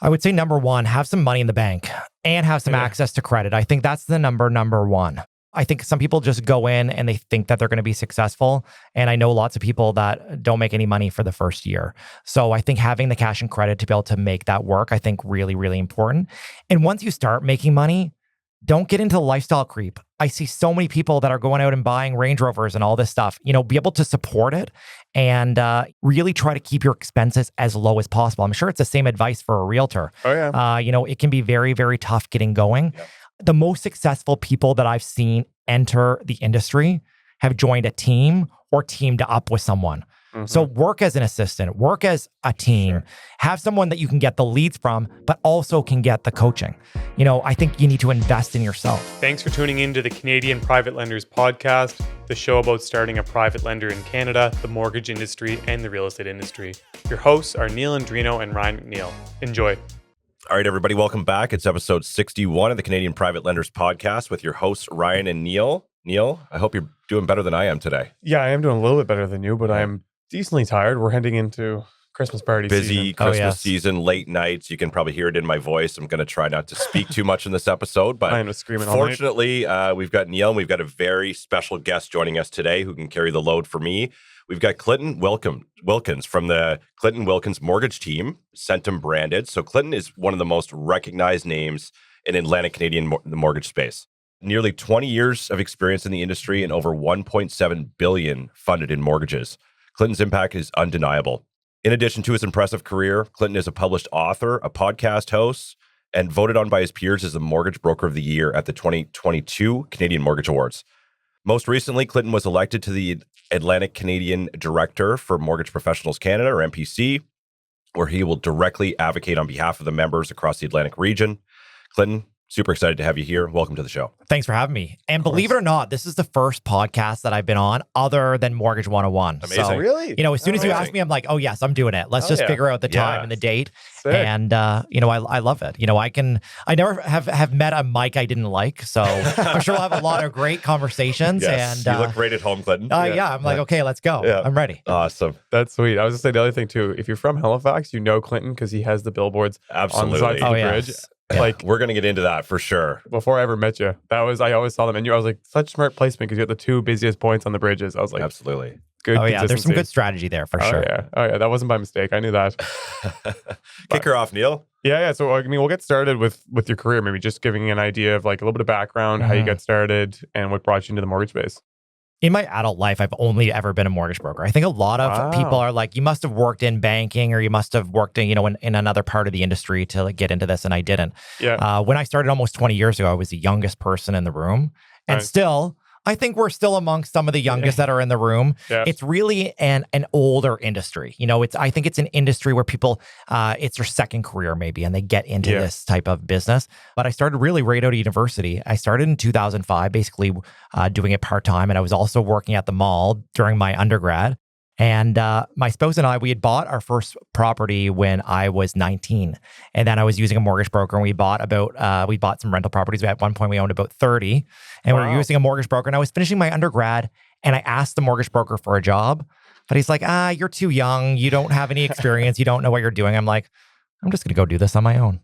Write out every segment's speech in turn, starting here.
I would say number one, have some money in the bank and have some access to credit. I think that's the number one. I think some people just go in and they think that they're going to be successful. And I know lots of people that don't make any money for the first year. So I think having the cash and credit to be able to make that work, I think really, really important. And once you start making money, don't get into the lifestyle creep. I see so many people that are going out and buying Range Rovers and all this stuff. Be able to support it and really try to keep your expenses as low as possible. I'm sure it's the same advice for a realtor. Oh, yeah. It can be very, very tough getting going. Yep. The most successful people that I've seen enter the industry have joined a team or teamed up with someone. Mm-hmm. So work as an assistant, work as a team, have someone that you can get the leads from, but also can get the coaching. I think you need to invest in yourself. Thanks for tuning in to the Canadian Private Lenders Podcast, the show about starting a private lender in Canada, the mortgage industry, and the real estate industry. Your hosts are Neil Andrino and Ryan McNeil. Enjoy. All right, everybody, welcome back. It's episode 61 of the Canadian Private Lenders Podcast with your hosts, Ryan and Neil. Neil, I hope you're doing better than I am today. Yeah, I am doing a little bit better than you, but I'm decently tired. We're heading into Christmas party season. Busy Christmas season, late nights. You can probably hear it in my voice. I'm going to try not to speak too much in this episode, but I'm screaming fortunately, we've got Neil and we've got a very special guest joining us today who can carry the load for me. We've got Clinton Wilkins from the Clinton Wilkins Mortgage Team, Centum branded. So Clinton is one of the most recognized names in Atlantic Canadian the mortgage space. Nearly 20 years of experience in the industry and over $1.7 billion funded in mortgages. Clinton's impact is undeniable. In addition to his impressive career, Clinton is a published author, a podcast host, and voted on by his peers as the Mortgage Broker of the Year at the 2022 Canadian Mortgage Awards. Most recently, Clinton was elected to the Atlantic Canadian Director for Mortgage Professionals Canada, or MPC, where he will directly advocate on behalf of the members across the Atlantic region. Clinton, super excited to have you here. Welcome to the show. Thanks for having me. And believe it or not, this is the first podcast that I've been on other than Mortgage 101. Amazing. So, really? As soon as you ask me, I'm like, oh, yes, I'm doing it. Let's just figure out the time and the date. Sick. And, I love it. I never have met a Mike I didn't like. So I'm sure we'll have a lot of great conversations. Yes, and you look great at home, Clinton. I'm like, okay, let's go. Yeah. I'm ready. Awesome. That's sweet. I was going to say the other thing too, if you're from Halifax, you know Clinton because he has the billboards Absolutely. on the side of the bridge. Yes. Yeah, Like, we're going to get into that for sure. before I ever met you, I always saw them and I was like, such smart placement because you had the two busiest points on the bridges. I was like, Absolutely. good. Oh, yeah. There's some consistency. good strategy there for Oh, sure. yeah. Oh, yeah. That wasn't by mistake. I knew that. Kick her off, Neil. Yeah. So, we'll get started with your career, maybe just giving an idea of like a little bit of background, how you got started and what brought you into the mortgage space. In my adult life, I've only ever been a mortgage broker. I think a lot of people are like, you must have worked in banking or you must have worked in, in another part of the industry to get into this. And I didn't. Yeah. When I started almost 20 years ago, I was the youngest person in the room. And still, I think we're still amongst some of the youngest that are in the room. Yeah. It's really an older industry. I think it's an industry where people, it's their second career maybe, and they get into this type of business. But I started really right out of university. I started in 2005, basically doing it part-time. And I was also working at the mall during my undergrad. And my spouse and I, we had bought our first property when I was 19. And then I was using a mortgage broker and we bought some rental properties. At one point, we owned about 30 and we were using a mortgage broker. And I was finishing my undergrad and I asked the mortgage broker for a job, but he's like, you're too young. You don't have any experience. You don't know what you're doing. I'm like, I'm just going to go do this on my own.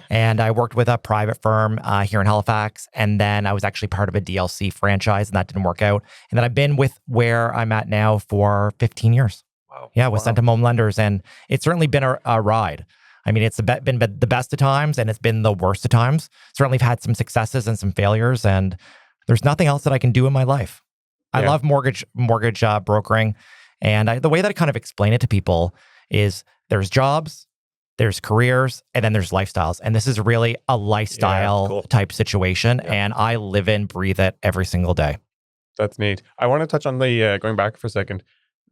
And I worked with a private firm here in Halifax. And then I was actually part of a DLC franchise and that didn't work out. And then I've been with where I'm at now for 15 years. Wow. Yeah, with Centum Home Lenders. And it's certainly been a ride. I mean, it's been the best of times and it's been the worst of times. Certainly have had some successes and some failures. And there's nothing else that I can do in my life. I love mortgage brokering. And the way that I kind of explain it to people is there's jobs, there's careers, and then there's lifestyles. And this is really a lifestyle type situation. Yeah. And I live and breathe it every single day. That's neat. I want to touch on the, going back for a second,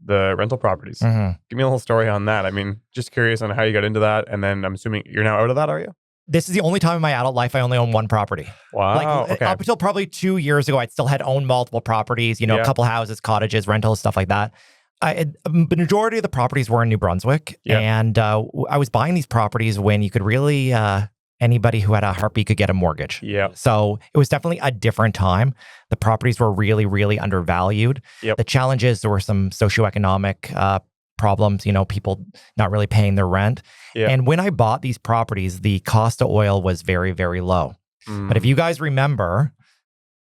the rental properties. Mm-hmm. Give me a little story on that. I mean, just curious on how you got into that. And then I'm assuming you're now out of that, are you? This is the only time in my adult life I only own one property. Wow. Okay. Up until probably 2 years ago, I still had owned multiple properties, a couple houses, cottages, rentals, stuff like that. The majority of the properties were in New Brunswick. Yeah. And I was buying these properties when you could really, anybody who had a heartbeat could get a mortgage. Yeah. So it was definitely a different time. The properties were really, really undervalued. Yep. The challenge is there were some socioeconomic problems, people not really paying their rent. Yeah. And when I bought these properties, the cost of oil was very, very low. But if you guys remember,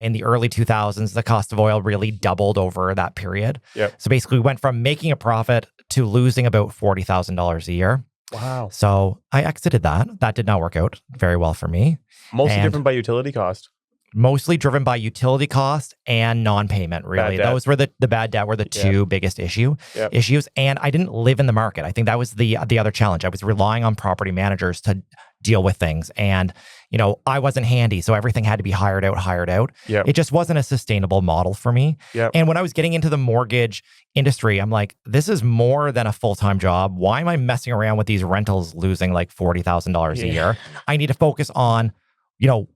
in the early 2000s, the cost of oil really doubled over that period. Yep. So basically, we went from making a profit to losing about $40,000 a year. Wow. So I exited that. That did not work out very well for me. Mostly driven by utility cost. Mostly driven by utility cost and non-payment, really. Those were the bad debt were the two biggest issues. And I didn't live in the market. I think that was the other challenge. I was relying on property managers to deal with things. And, I wasn't handy. So everything had to be hired out. Yep. It just wasn't a sustainable model for me. Yep. And when I was getting into the mortgage industry, I'm like, this is more than a full-time job. Why am I messing around with these rentals losing like $40,000 a year? I need to focus on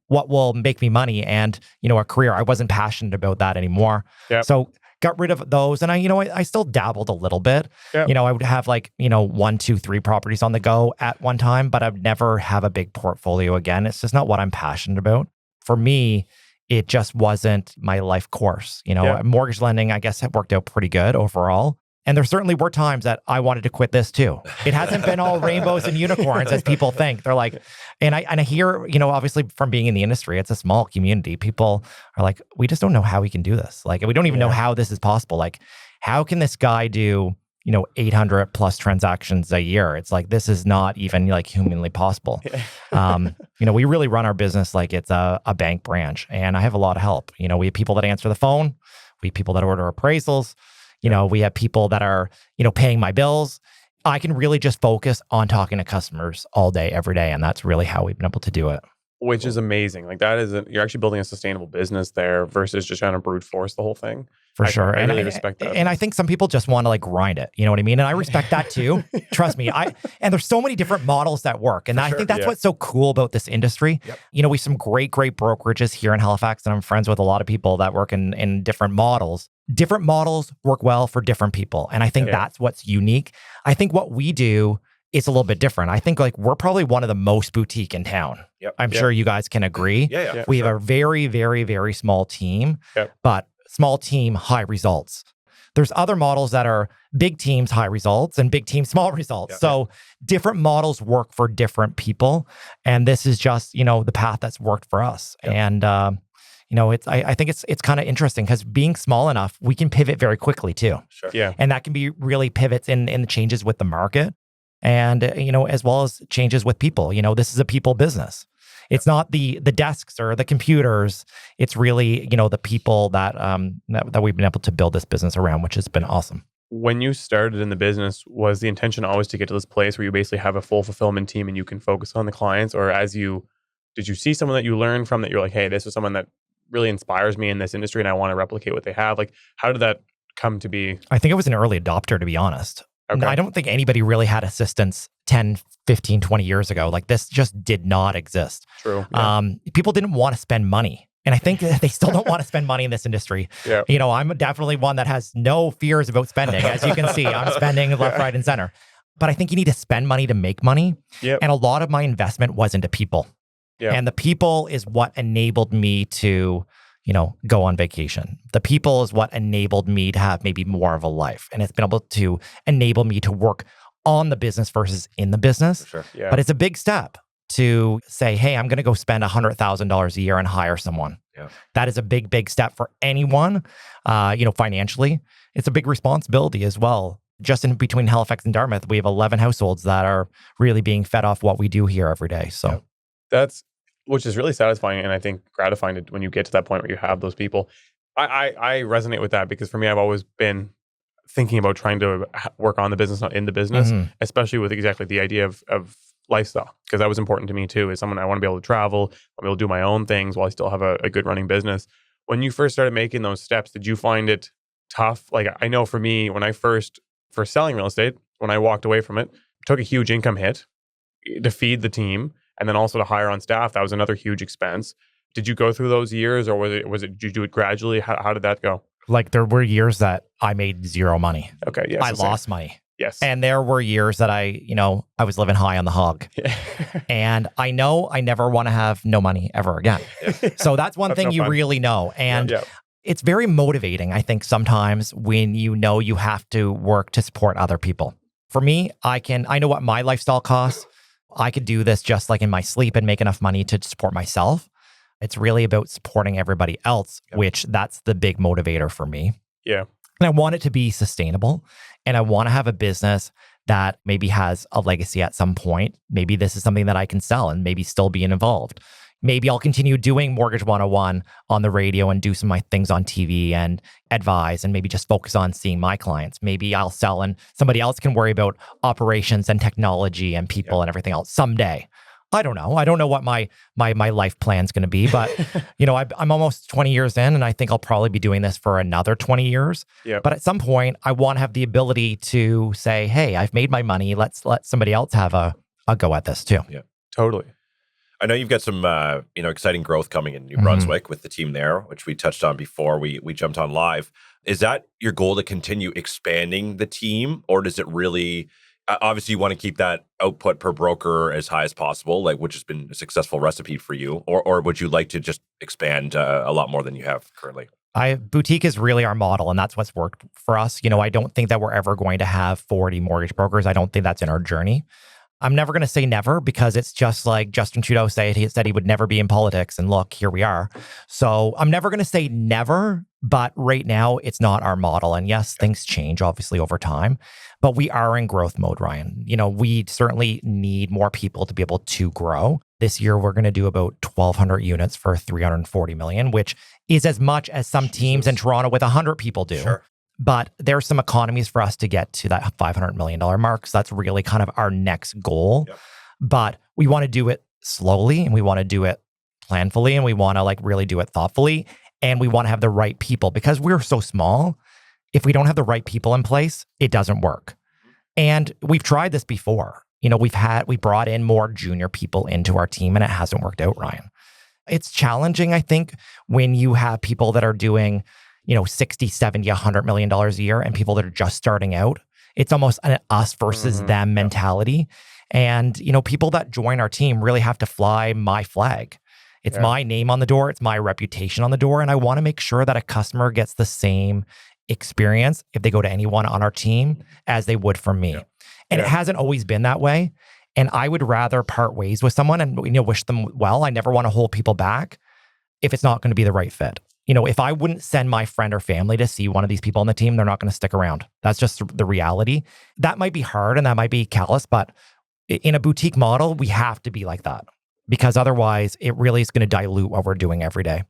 what will make me money and, a career. I wasn't passionate about that anymore. Yep. So got rid of those. And I still dabbled a little bit. Yep. I would have 1, 2, 3 properties on the go at one time, but I'd never have a big portfolio again. It's just not what I'm passionate about. For me, it just wasn't my life course. Mortgage lending, I guess, had worked out pretty good overall. And there certainly were times that I wanted to quit this too. It hasn't been all rainbows and unicorns as people think. They're like, and I hear, obviously from being in the industry, it's a small community. People are like, we just don't know how we can do this. Like, we don't even know how this is possible. Like, how can this guy do, 800 plus transactions a year? It's like, this is not even humanly possible. We really run our business like it's a bank branch, and I have a lot of help. We have people that answer the phone. We have people that order appraisals. We have people that are, paying my bills. I can really just focus on talking to customers all day, every day. And that's really how we've been able to do it. Which is amazing. Like you're actually building a sustainable business there versus just trying to brute force the whole thing. For sure. I really respect that. And I think some people just want to grind it. You know what I mean? And I respect that too. Trust me. And there's so many different models that work. And I think that's what's so cool about this industry. Yep. We have some great brokerages here in Halifax, and I'm friends with a lot of people that work in different models. Different models work well for different people. And I think that's what's unique. I think what we do is a little bit different. I think we're probably one of the most boutique in town. Yep. I'm sure you guys can agree. We have a very, very, very small team, but small team, high results. There's other models that are big teams, high results, and big teams, small results. So different models work for different people. And this is just, the path that's worked for us. And, I think it's kind of interesting because being small enough, we can pivot very quickly too. Sure. Yeah. And that can be really pivots in the changes with the market and, as well as changes with people. This is a people business. It's not the desks or the computers. It's really, the people that we've been able to build this business around, which has been awesome. When you started in the business, was the intention always to get to this place where you basically have a full fulfillment team and you can focus on the clients? Or did you see someone that you learned from that you're like, hey, this is someone that really inspires me in this industry and I want to replicate what they have? Like, how did that come to be? I think I was an early adopter, to be honest. Okay. I don't think anybody really had assistants 10, 15, 20 years ago. Like, this just did not exist. True. Yeah. People didn't want to spend money. And I think they still don't want to spend money in this industry. Yeah. I'm definitely one that has no fears about spending. As you can see, I'm spending left, right, and center. But I think you need to spend money to make money. Yep. And a lot of my investment was into people. Yeah. And the people is what enabled me to, go on vacation. The people is what enabled me to have maybe more of a life. And it's been able to enable me to work on the business versus in the business. Sure. Yeah. But it's a big step to say, hey, I'm going to go spend $100,000 a year and hire someone. Yeah. That is a big, big step for anyone, financially. It's a big responsibility as well. Just in between Halifax and Dartmouth, we have 11 households that are really being fed off what we do here every day. So which is really satisfying and I think gratifying when you get to that point where you have those people. I resonate with that because for me, I've always been thinking about trying to work on the business, not in the business, especially with exactly the idea of lifestyle, because that was important to me too. As someone, I want to be able to travel, I want to be able to do my own things while I still have a good running business. When you first started making those steps, did you find it tough? Like, I know for me, when I for selling real estate, when I walked away from it, took a huge income hit to feed the team. And then also to hire on staff, that was another huge expense. Did you go through those years, or did you do it gradually? How did that go? Like, there were years that I made zero money. Okay, yes. I lost money. Yes. And there were years that I was living high on the hog. And I know I never want to have no money ever again. So that's one thing you really know. And it's very motivating, I think, sometimes when you know you have to work to support other people. For me, I know what my lifestyle costs. I could do this just like in my sleep and make enough money to support myself. It's really about supporting everybody else, which that's the big motivator for me. Yeah. And I want it to be sustainable. And I want to have a business that maybe has a legacy at some point. Maybe this is something that I can sell and maybe still be involved. Maybe I'll continue doing Mortgage 101 on the radio and do some of my things on TV and advise and maybe just focus on seeing my clients. Maybe I'll sell and somebody else can worry about operations and technology and people and everything else someday. I don't know. I don't know what my life plan's going to be, but I'm almost 20 years in, and I think I'll probably be doing this for another 20 years. Yep. But at some point, I want to have the ability to say, hey, I've made my money. Let's let somebody else have a go at this too. Yeah, totally. I know you've got some exciting growth coming in New Brunswick with the team there, which we touched on before we jumped on live. Is that your goal to continue expanding the team, or does it really? Obviously, you want to keep that output per broker as high as possible, like which has been a successful recipe for you, or would you like to just expand a lot more than you have currently? Boutique is really our model, and that's what's worked for us. I don't think that we're ever going to have 40 mortgage brokers. I don't think that's in our journey. I'm never going to say never, because it's just like Justin Trudeau said he would never be in politics. And look, here we are. So I'm never going to say never, but right now it's not our model. And yes, things change obviously over time, but we are in growth mode, Ryan. We certainly need more people to be able to grow. This year, we're going to do about 1,200 units for $340 million, which is as much as some teams in Toronto with 100 people do. Sure. But there's some economies for us to get to that $500 million mark. So that's really kind of our next goal. Yep. But we want to do it slowly, and we want to do it planfully, and we want to really do it thoughtfully. And we want to have the right people, because we're so small. If we don't have the right people in place, it doesn't work. And we've tried this before. We brought in more junior people into our team, and it hasn't worked out, Ryan. It's challenging, I think, when you have people that are doing 60, 70, $100 million a year, and people that are just starting out. It's almost an us versus them mentality. And, people that join our team really have to fly my flag. It's my name on the door. It's my reputation on the door. And I want to make sure that a customer gets the same experience if they go to anyone on our team as they would from me. And it hasn't always been that way. And I would rather part ways with someone and wish them well. I never want to hold people back if it's not going to be the right fit. If I wouldn't send my friend or family to see one of these people on the team, they're not going to stick around. That's just the reality. That might be hard and that might be callous, but in a boutique model, we have to be like that, because otherwise it really is going to dilute what we're doing every day.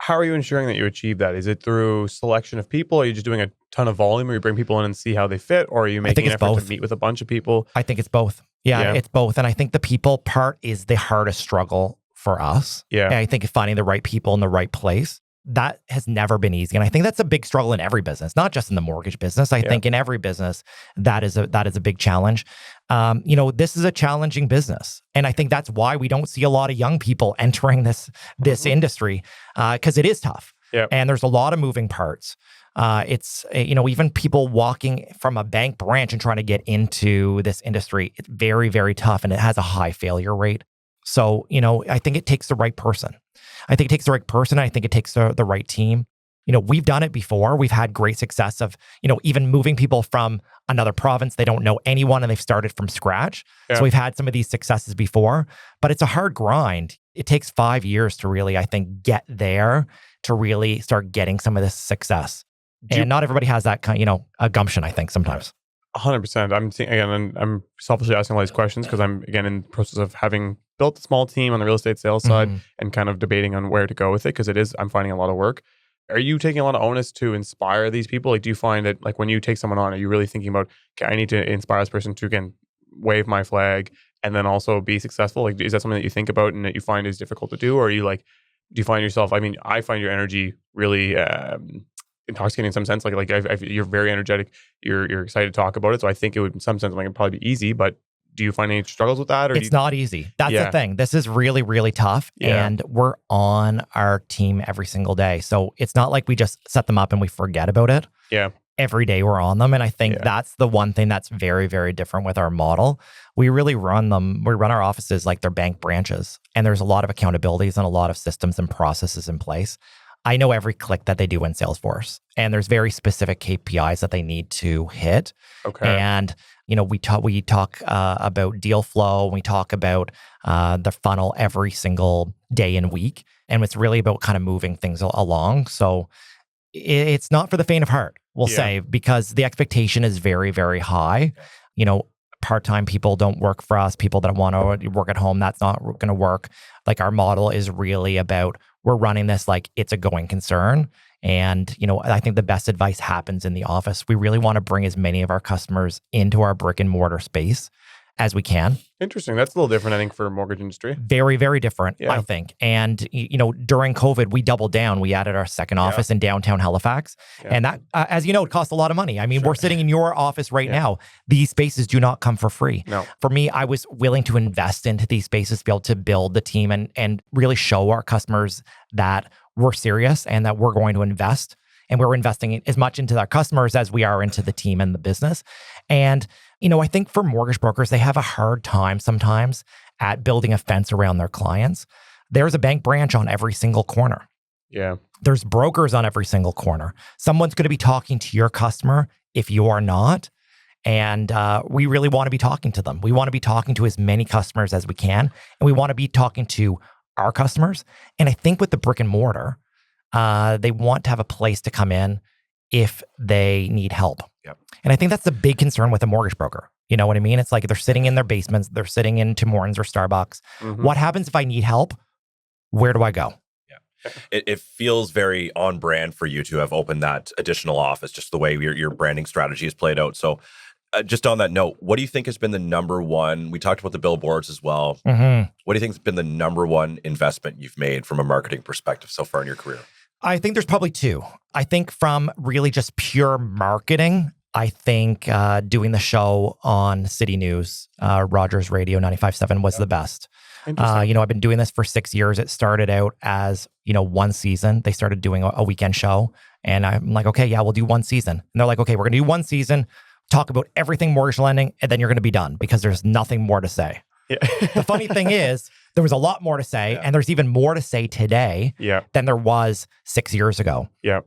How are you ensuring that you achieve that? Is it through selection of people? Are you just doing a ton of volume, or you bring people in and see how they fit? Or are you making an effort to meet with a bunch of people? I think it's both. Yeah, it's both. And I think the people part is the hardest struggle for us. Yeah. And I think finding the right people in the right place, that has never been easy. And I think that's a big struggle in every business, not just in the mortgage business. I think in every business, that is a big challenge. This is a challenging business. And I think that's why we don't see a lot of young people entering this industry, because it is tough. Yep. And there's a lot of moving parts. It's, even people walking from a bank branch and trying to get into this industry, it's very, very tough, and it has a high failure rate. So, I think it takes the right person. I think it takes the right person. I think it takes the right team. We've done it before. We've had great success of, even moving people from another province. They don't know anyone and they've started from scratch. Yeah. So we've had some of these successes before, but it's a hard grind. It takes 5 years to really, I think, get there to really start getting some of this success. And not everybody has that kind, a gumption, I think, sometimes. 100%. I'm selfishly asking all these questions because I'm, again, in the process of having built a small team on the real estate sales side and kind of debating on where to go with it, because I'm finding a lot of work. Are you taking a lot of onus to inspire these people? Do you find that, when you take someone on, are you really thinking about, okay, I need to inspire this person to, again, wave my flag and then also be succeful? Is that something that you think about and that you find is difficult to do? Or are you do you find yourself, I find your energy really intoxicating in some sense. You're very energetic. You're excited to talk about it. So I think it would, in some sense, it'd probably be easy. But do you find any struggles with that? Or it's not easy. That's the thing. This is really, really tough. Yeah. And we're on our team every single day. So it's not like we just set them up and we forget about it. Yeah. Every day we're on them. And I think that's the one thing that's very, very different with our model. We really run them. We run our offices like they're bank branches. And there's a lot of accountabilities and a lot of systems and processes in place. I know every click that they do in Salesforce, and there's very specific KPIs that they need to hit. Okay. And we talk about deal flow. We talk about the funnel every single day and week, and it's really about kind of moving things along. So it's not for the faint of heart, we'll say, because the expectation is very, very high. Part-time people don't work for us. People that want to work at home, that's not going to work. Like, our model is really about, we're running this like it's a going concern. And, I think the best advice happens in the office. We really want to bring as many of our customers into our brick and mortar space as we can. Interesting. That's a little different, I think, for mortgage industry. Very, very different, I think. And, during COVID, we doubled down. We added our second office in downtown Halifax. Yeah. And that, as you know, it costs a lot of money. I mean, we're sitting in your office right now. These spaces do not come for free. No. For me, I was willing to invest into these spaces to be able to build the team and really show our customers that we're serious and that we're going to invest. And we're investing as much into our customers as we are into the team and the business. And I think for mortgage brokers, they have a hard time sometimes at building a fence around their clients. There's a bank branch on every single corner. Yeah. There's brokers on every single corner. Someone's going to be talking to your customer if you are not. And we really want to be talking to them. We want to be talking to as many customers as we can. And we want to be talking to our customers. And I think with the brick and mortar, they want to have a place to come in if they need help. Yep. And I think that's the big concern with a mortgage broker. You know what I mean? It's like they're sitting in their basements, they're sitting in Tim Hortons or Starbucks. Mm-hmm. What happens if I need help? Where do I go? Yeah. It feels very on brand for you to have opened that additional office, just the way your branding strategy is played out. So just on that note, what do you think has been the number one? We talked about the billboards as well. Mm-hmm. What do you think has been the number one investment you've made from a marketing perspective so far in your career? I think there's probably two. I think from really just pure marketing, I think doing the show on City News, Rogers Radio 95.7 was the best. I've been doing this for 6 years. It started out as, one season. They started doing a weekend show. And I'm like, okay, yeah, we'll do one season. And they're like, okay, we're going to do one season, talk about everything mortgage lending, and then you're going to be done because there's nothing more to say. Yeah. The funny thing is, there was a lot more to say, and there's even more to say today than there was 6 years ago. Yeah.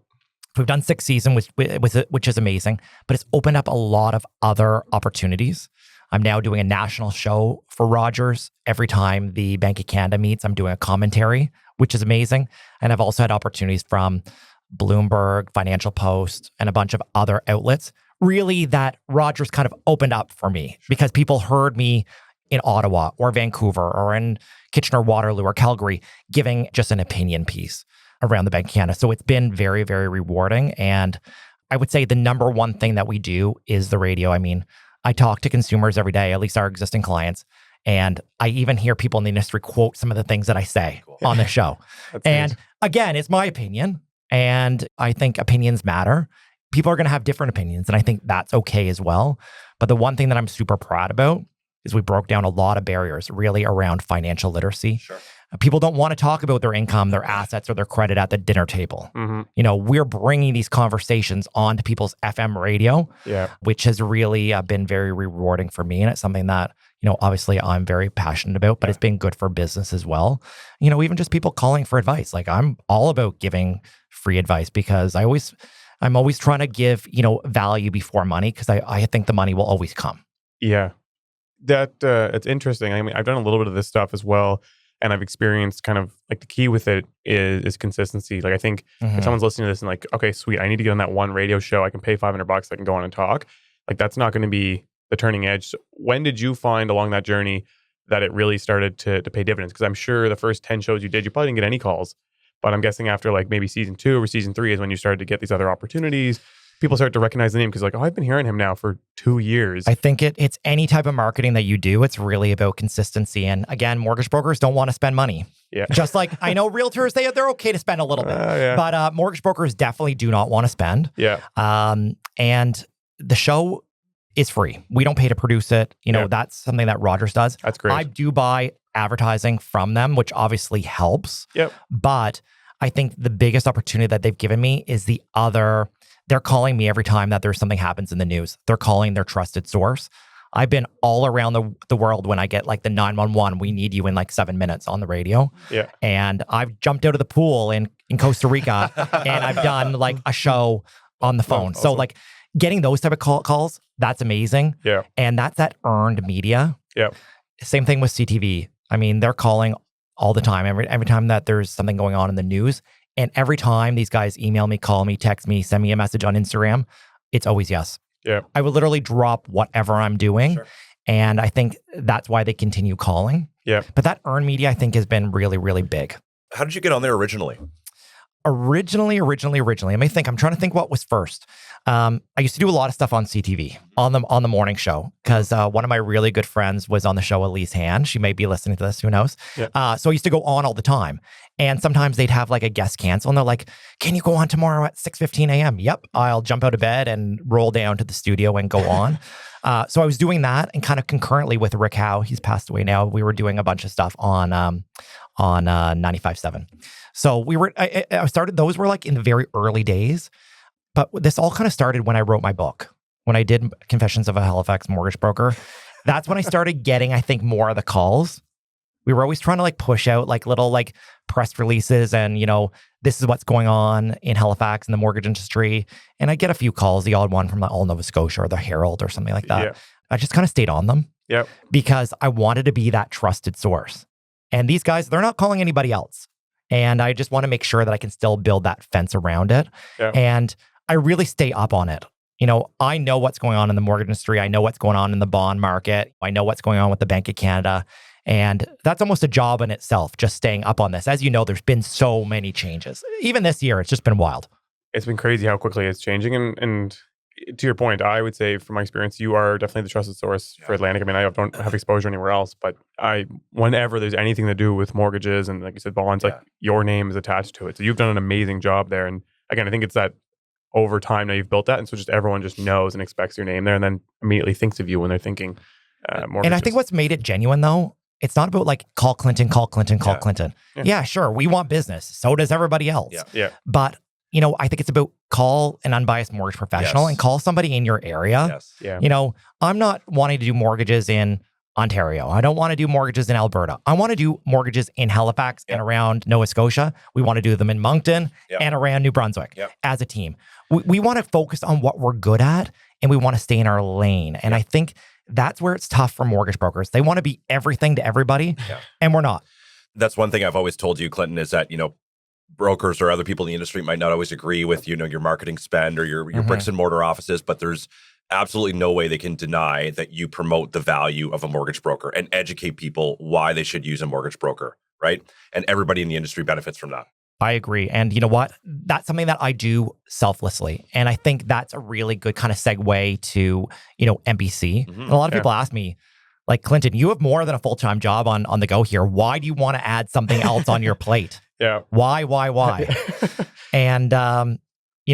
We've done 6 seasons, which is amazing, but it's opened up a lot of other opportunities. I'm now doing a national show for Rogers. Every time the Bank of Canada meets, I'm doing a commentary, which is amazing. And I've also had opportunities from Bloomberg, Financial Post, and a bunch of other outlets, really that Rogers kind of opened up for me because people heard me in Ottawa or Vancouver or in Kitchener-Waterloo or Calgary giving just an opinion piece around the Bank of Canada. So it's been very, very rewarding. And I would say the number one thing that we do is the radio. I mean, I talk to consumers every day, at least our existing clients. And I even hear people in the industry quote some of the things that I say on the show. And again, it's my opinion. And I think opinions matter. People are going to have different opinions. And I think that's okay as well. But the one thing that I'm super proud about is we broke down a lot of barriers really around financial literacy. Sure. People don't want to talk about their income, their assets, or their credit at the dinner table. Mm-hmm. We're bringing these conversations onto people's FM radio, which has really been very rewarding for me. And it's something that, obviously I'm very passionate about, but it's been good for business as well. Even just people calling for advice. Like, I'm all about giving free advice because I'm always trying to give, value before money because I think the money will always come. Yeah. That it's interesting. I mean, I've done a little bit of this stuff as well, and I've experienced kind of like the key with it is consistency. Like, I think if someone's listening to this and like, okay, sweet, I need to get on that one radio show. I can pay $500. I can go on and talk. Like, that's not going to be the turning edge. So when did you find along that journey that it really started to pay dividends? Because I'm sure the first 10 shows you did, you probably didn't get any calls. But I'm guessing after like maybe season 2 or season 3 is when you started to get these other opportunities. People start to recognize the name because like, oh, I've been hearing him now for 2 years. I think it's any type of marketing that you do. It's really about consistency. And again, mortgage brokers don't want to spend money. Yeah. Just like I know realtors, they're okay to spend a little bit. But mortgage brokers definitely do not want to spend. Yeah. And the show is free. We don't pay to produce it. That's something that Rogers does. That's great. I do buy advertising from them, which obviously helps. Yep. But I think the biggest opportunity that they've given me is they're calling me every time that there's something happens in the news. They're calling their trusted source. I've been all around the world when I get like the 911, we need you in like 7 minutes on the radio. Yeah. And I've jumped out of the pool in in Costa Rica, and I've done like a show on the phone. Awesome. So like getting those type of calls, that's amazing. Yeah. And that's that earned media. Yeah. Same thing with CTV. I mean, they're calling all the time. Every time that there's something going on in the news, and every time these guys email me, call me, text me, send me a message on Instagram, it's always yes. Yeah. I would literally drop whatever I'm doing. Sure. And I think that's why they continue calling. Yeah. But that earned media, I think, has been really, really big. How did you get on there originally? Originally, let me think. I'm trying to think what was first. I used to do a lot of stuff on CTV on the morning show because one of my really good friends was on the show, Elise Hand. She may be listening to this, who knows? Yeah. So I used to go on all the time. And sometimes they'd have like a guest cancel and they're like, can you go on tomorrow at 6:15 a.m.? Yep. I'll jump out of bed and roll down to the studio and go on. So I was doing that, and kind of concurrently with Rick Howe, he's passed away now, we were doing a bunch of stuff on 95.7. So I started, those were like in the very early days, but this all kind of started when I wrote my book, when I did Confessions of a Halifax Mortgage Broker. That's when I started getting, I think, more of the calls. We were always trying to like push out like little like press releases and, this is what's going on in Halifax in the mortgage industry. And I get a few calls, the odd one from the All Nova Scotia or the Herald or something like that. Yeah. I just kind of stayed on them because I wanted to be that trusted source. And these guys, they're not calling anybody else. And I just want to make sure that I can still build that fence around it. Yeah. And I really stay up on it. I know what's going on in the mortgage industry. I know what's going on in the bond market. I know what's going on with the Bank of Canada. And that's almost a job in itself, just staying up on this. As you know, there's been so many changes. Even this year, it's just been wild. It's been crazy how quickly it's changing. And to your point, I would say from my experience, you are definitely the trusted source for Atlantic. I mean, I don't have exposure anywhere else, but whenever there's anything to do with mortgages and like you said, bonds, like your name is attached to it. So you've done an amazing job there. And again, I think it's that over time now you've built that. And so just everyone just knows and expects your name there and then immediately thinks of you when they're thinking mortgages. And I think what's made it genuine though, it's not about like call Clinton, call Clinton. Yeah, sure. We want business. So does everybody else. Yeah. But I think it's about call an unbiased mortgage professional and call somebody in your area. Yes. Yeah. I'm not wanting to do mortgages in Ontario. I don't want to do mortgages in Alberta. I want to do mortgages in Halifax and around Nova Scotia. We want to do them in Moncton and around New Brunswick as a team. We want to focus on what we're good at and we want to stay in our lane. And I think that's where it's tough for mortgage brokers. They want to be everything to everybody and we're not. That's one thing I've always told you, Clinton, is that, brokers or other people in the industry might not always agree with, your marketing spend or your bricks and mortar offices, but there's absolutely no way they can deny that you promote the value of a mortgage broker and educate people why they should use a mortgage broker, right? And everybody in the industry benefits from that. I agree. And you know what? That's something that I do selflessly. And I think that's a really good kind of segue to, MBC. And a lot of people ask me, like, Clinton, you have more than a full-time job on the go here. Why do you want to add something else on your plate? Yeah. Why? And,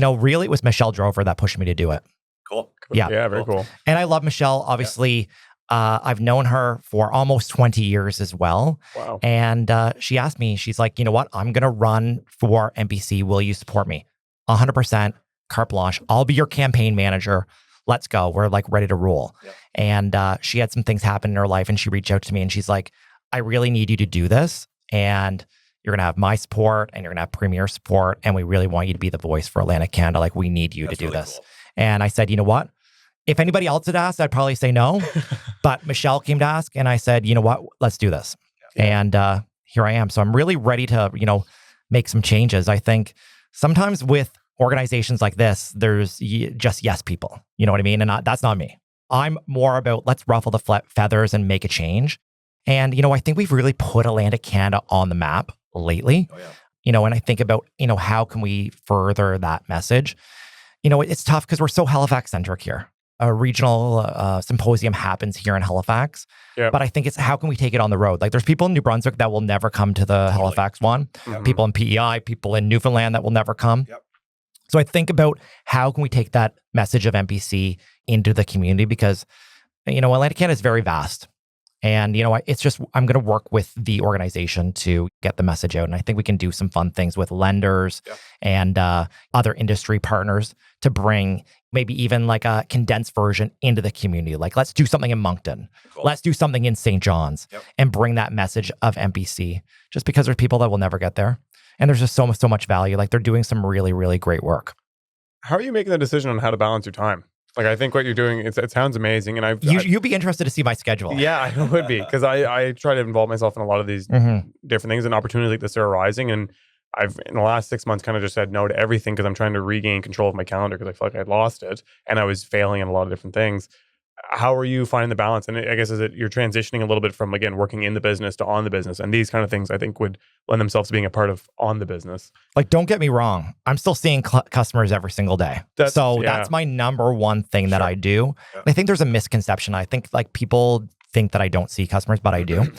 really it was Michelle Drover that pushed me to do it. Cool. Yeah. Yeah, very cool. And I love Michelle. Obviously, I've known her for almost 20 years as well. Wow. And she asked me, she's like, you know what? I'm going to run for MBC. Will you support me? 100%, carte blanche. I'll be your campaign manager. Let's go. We're like ready to roll. Yep. And she had some things happen in her life and she reached out to me and she's like, I really need you to do this. And you're going to have my support and you're going to have Premier support. And we really want you to be the voice for Atlantic Canada. Like, we need you to do this. Cool. And I said, you know what? If anybody else had asked, I'd probably say no. But Michelle came to ask and I said, you know what? Let's do this. Yeah. And here I am. So I'm really ready to, make some changes. I think sometimes with organizations like this, there's just yes people. You know what I mean? And that's not me. I'm more about let's ruffle the feathers and make a change. And, I think we've really put Atlantic Canada on the map lately. Oh, yeah. And I think about, how can we further that message? It's tough because we're so Halifax centric here. A regional symposium happens here in Halifax. Yep. But I think it's how can we take it on the road? Like, there's people in New Brunswick that will never come to the Halifax one. Mm-hmm. People in PEI, people in Newfoundland that will never come. Yep. So I think about how can we take that message of MPC into the community because, Atlantic Canada is very vast. And, it's just, I'm going to work with the organization to get the message out. And I think we can do some fun things with lenders and other industry partners to bring maybe even like a condensed version into the community. Like, let's do something in Moncton. Cool. Let's do something in St. John's and bring that message of MPC, just because there's people that will never get there. And there's just so much value. Like, they're doing some really, really great work. How are you making the decision on how to balance your time? Like, I think what you're doing, it sounds amazing. And you'd be interested to see my schedule. Yeah, I would be. Because I try to involve myself in a lot of these different things, and opportunities like this are arising. And I've, in the last 6 months, kind of just said no to everything because I'm trying to regain control of my calendar because I feel like I'd lost it. And I was failing in a lot of different things. How are you finding the balance? And I guess is it you're transitioning a little bit from, again, working in the business to on the business. And these kind of things I think would lend themselves to being a part of on the business. Like, don't get me wrong. I'm still seeing customers every single day. That's my number one thing that I do. Yeah. I think there's a misconception. I think like people think that I don't see customers, but I do.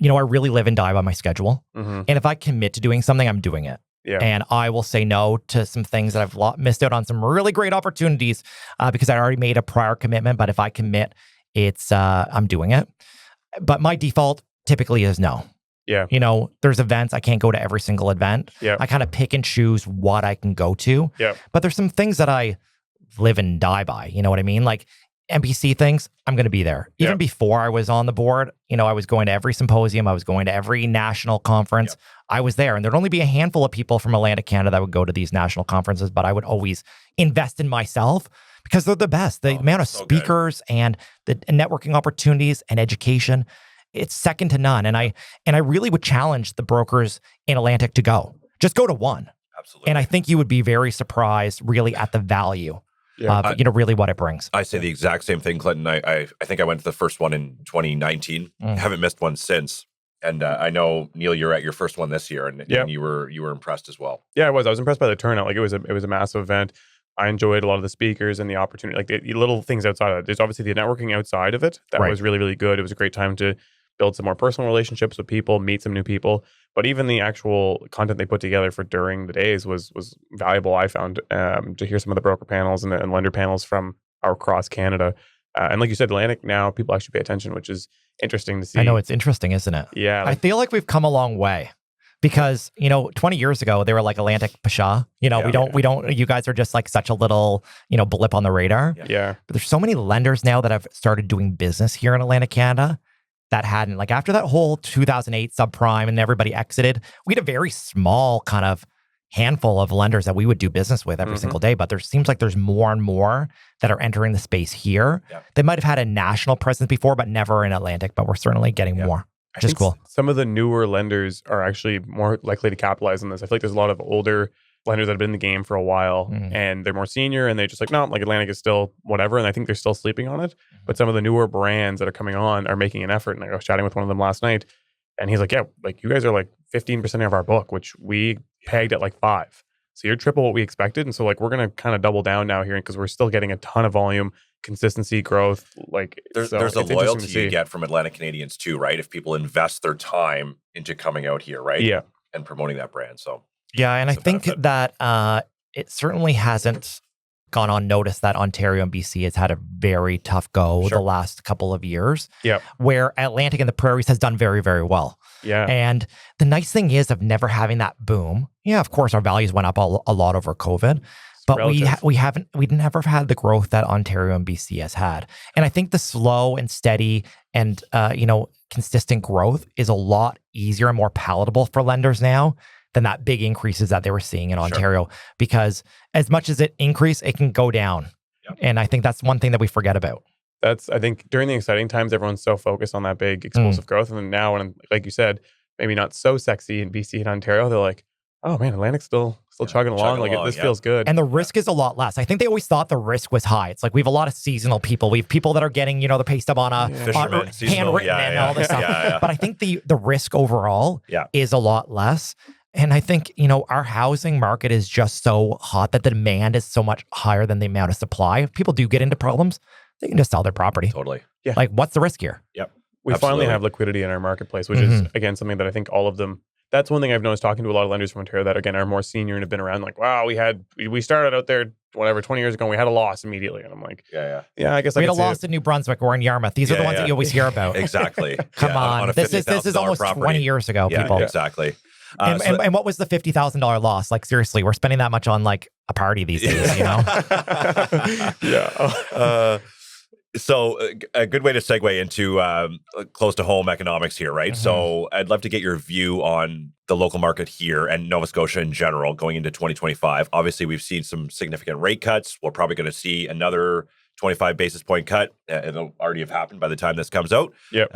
I really live and die by my schedule. And if I commit to doing something, I'm doing it. Yeah. And I will say no to some things that I've missed out on some really great opportunities because I already made a prior commitment. But if I commit, it's I'm doing it. But my default typically is no. Yeah. There's events. I can't go to every single event. Yeah. I kind of pick and choose what I can go to. Yeah. But there's some things that I live and die by. You know what I mean? Like MPC things, I'm going to be there. Even before I was on the board, I was going to every symposium. I was going to every national conference. I was there. And there'd only be a handful of people from Atlantic Canada that would go to these national conferences, but I would always invest in myself because they're the best. The amount of speakers and the networking opportunities and education, it's second to none. And I really would challenge the brokers in Atlantic to go. Just go to one. Absolutely. And I think you would be very surprised really at the value. Yeah. Really what it brings. I say the exact same thing, Clinton. I think I went to the first one in 2019. Haven't missed one since. And I know, Neil, you're at your first one this year, and you were impressed as well. Yeah, I was impressed by the turnout. Like, it was a massive event. I enjoyed a lot of the speakers and the opportunity, like the little things outside of it. There's obviously the networking outside of it. That was really, really good. It was a great time to build some more personal relationships with people, meet some new people. But even the actual content they put together for during the days was valuable, I found, to hear some of the broker panels and lender panels from across Canada. And like you said, Atlantic, now people actually pay attention, which is interesting to see. I know, it's interesting, isn't it? Yeah. I feel like we've come a long way because, 20 years ago, they were like Atlantic Pasha. We don't, you guys are just like such a little, blip on the radar. Yeah. But there's so many lenders now that have started doing business here in Atlantic Canada that hadn't. Like, after that whole 2008 subprime and everybody exited, we had a very small kind of handful of lenders that we would do business with every single day. But there seems like there's more and more that are entering the space here. Yeah. They might have had a national presence before, but never in Atlantic. But we're certainly getting more, which is cool. Some of the newer lenders are actually more likely to capitalize on this. I feel like there's a lot of older lenders that have been in the game for a while and they're more senior and they just like, no, like Atlantic is still whatever. And I think they're still sleeping on it. But some of the newer brands that are coming on are making an effort. And I was chatting with one of them last night and he's like, yeah, like you guys are like 15% of our book, which we pegged at like 5%. So you're triple what we expected. And so like, we're going to kind of double down now here because we're still getting a ton of volume, consistency, growth. Like there's a loyalty you get from Atlantic Canadians too, right? If people invest their time into coming out here, right? Yeah. And promoting that brand. So yeah, and I think that it certainly hasn't gone unnoticed that Ontario and BC has had a very tough go the last couple of years. Yeah, where Atlantic and the Prairies has done very, very well. Yeah, and the nice thing is of never having that boom. Yeah, of course, our values went up a lot over COVID, but we never had the growth that Ontario and BC has had. And I think the slow and steady and consistent growth is a lot easier and more palatable for lenders now than that big increases that they were seeing in Ontario. Because as much as it increase, it can go down. Yep. And I think that's one thing that we forget about. I think during the exciting times, everyone's so focused on that big explosive growth. And then now, when, like you said, maybe not so sexy in BC and Ontario, they're like, oh man, Atlantic's still chugging along. This feels good. And the risk is a lot less. I think they always thought the risk was high. It's like we have a lot of seasonal people. We have people that are getting, the pay stub on a handwritten and all this stuff. But I think the risk overall is a lot less. And I think, our housing market is just so hot that the demand is so much higher than the amount of supply. If people do get into problems, they can just sell their property. Totally. Yeah. Like, what's the risk here? Yep. We finally have liquidity in our marketplace, which is, again, something that I think all of them that's one thing I've noticed talking to a lot of lenders from Ontario that, again, are more senior and have been around. Like, wow, we started out there, whatever, 20 years ago, and we had a loss immediately. And I'm like, yeah, I guess we I had a could see loss in New Brunswick or in Yarmouth. These are the ones that you always hear about. Exactly. Come on. This is almost property. 20 years ago, Yeah, people. exactly. And what was the $50,000 loss? Like, seriously, we're spending that much on like a party these days, you know? Yeah. So a good way to segue into close to home economics here, right? So I'd love to get your view on the local market here and Nova Scotia in general going into 2025. Obviously, we've seen some significant rate cuts. We're probably going to see another 25 basis point cut. It'll already have happened by the time this comes out. Yep.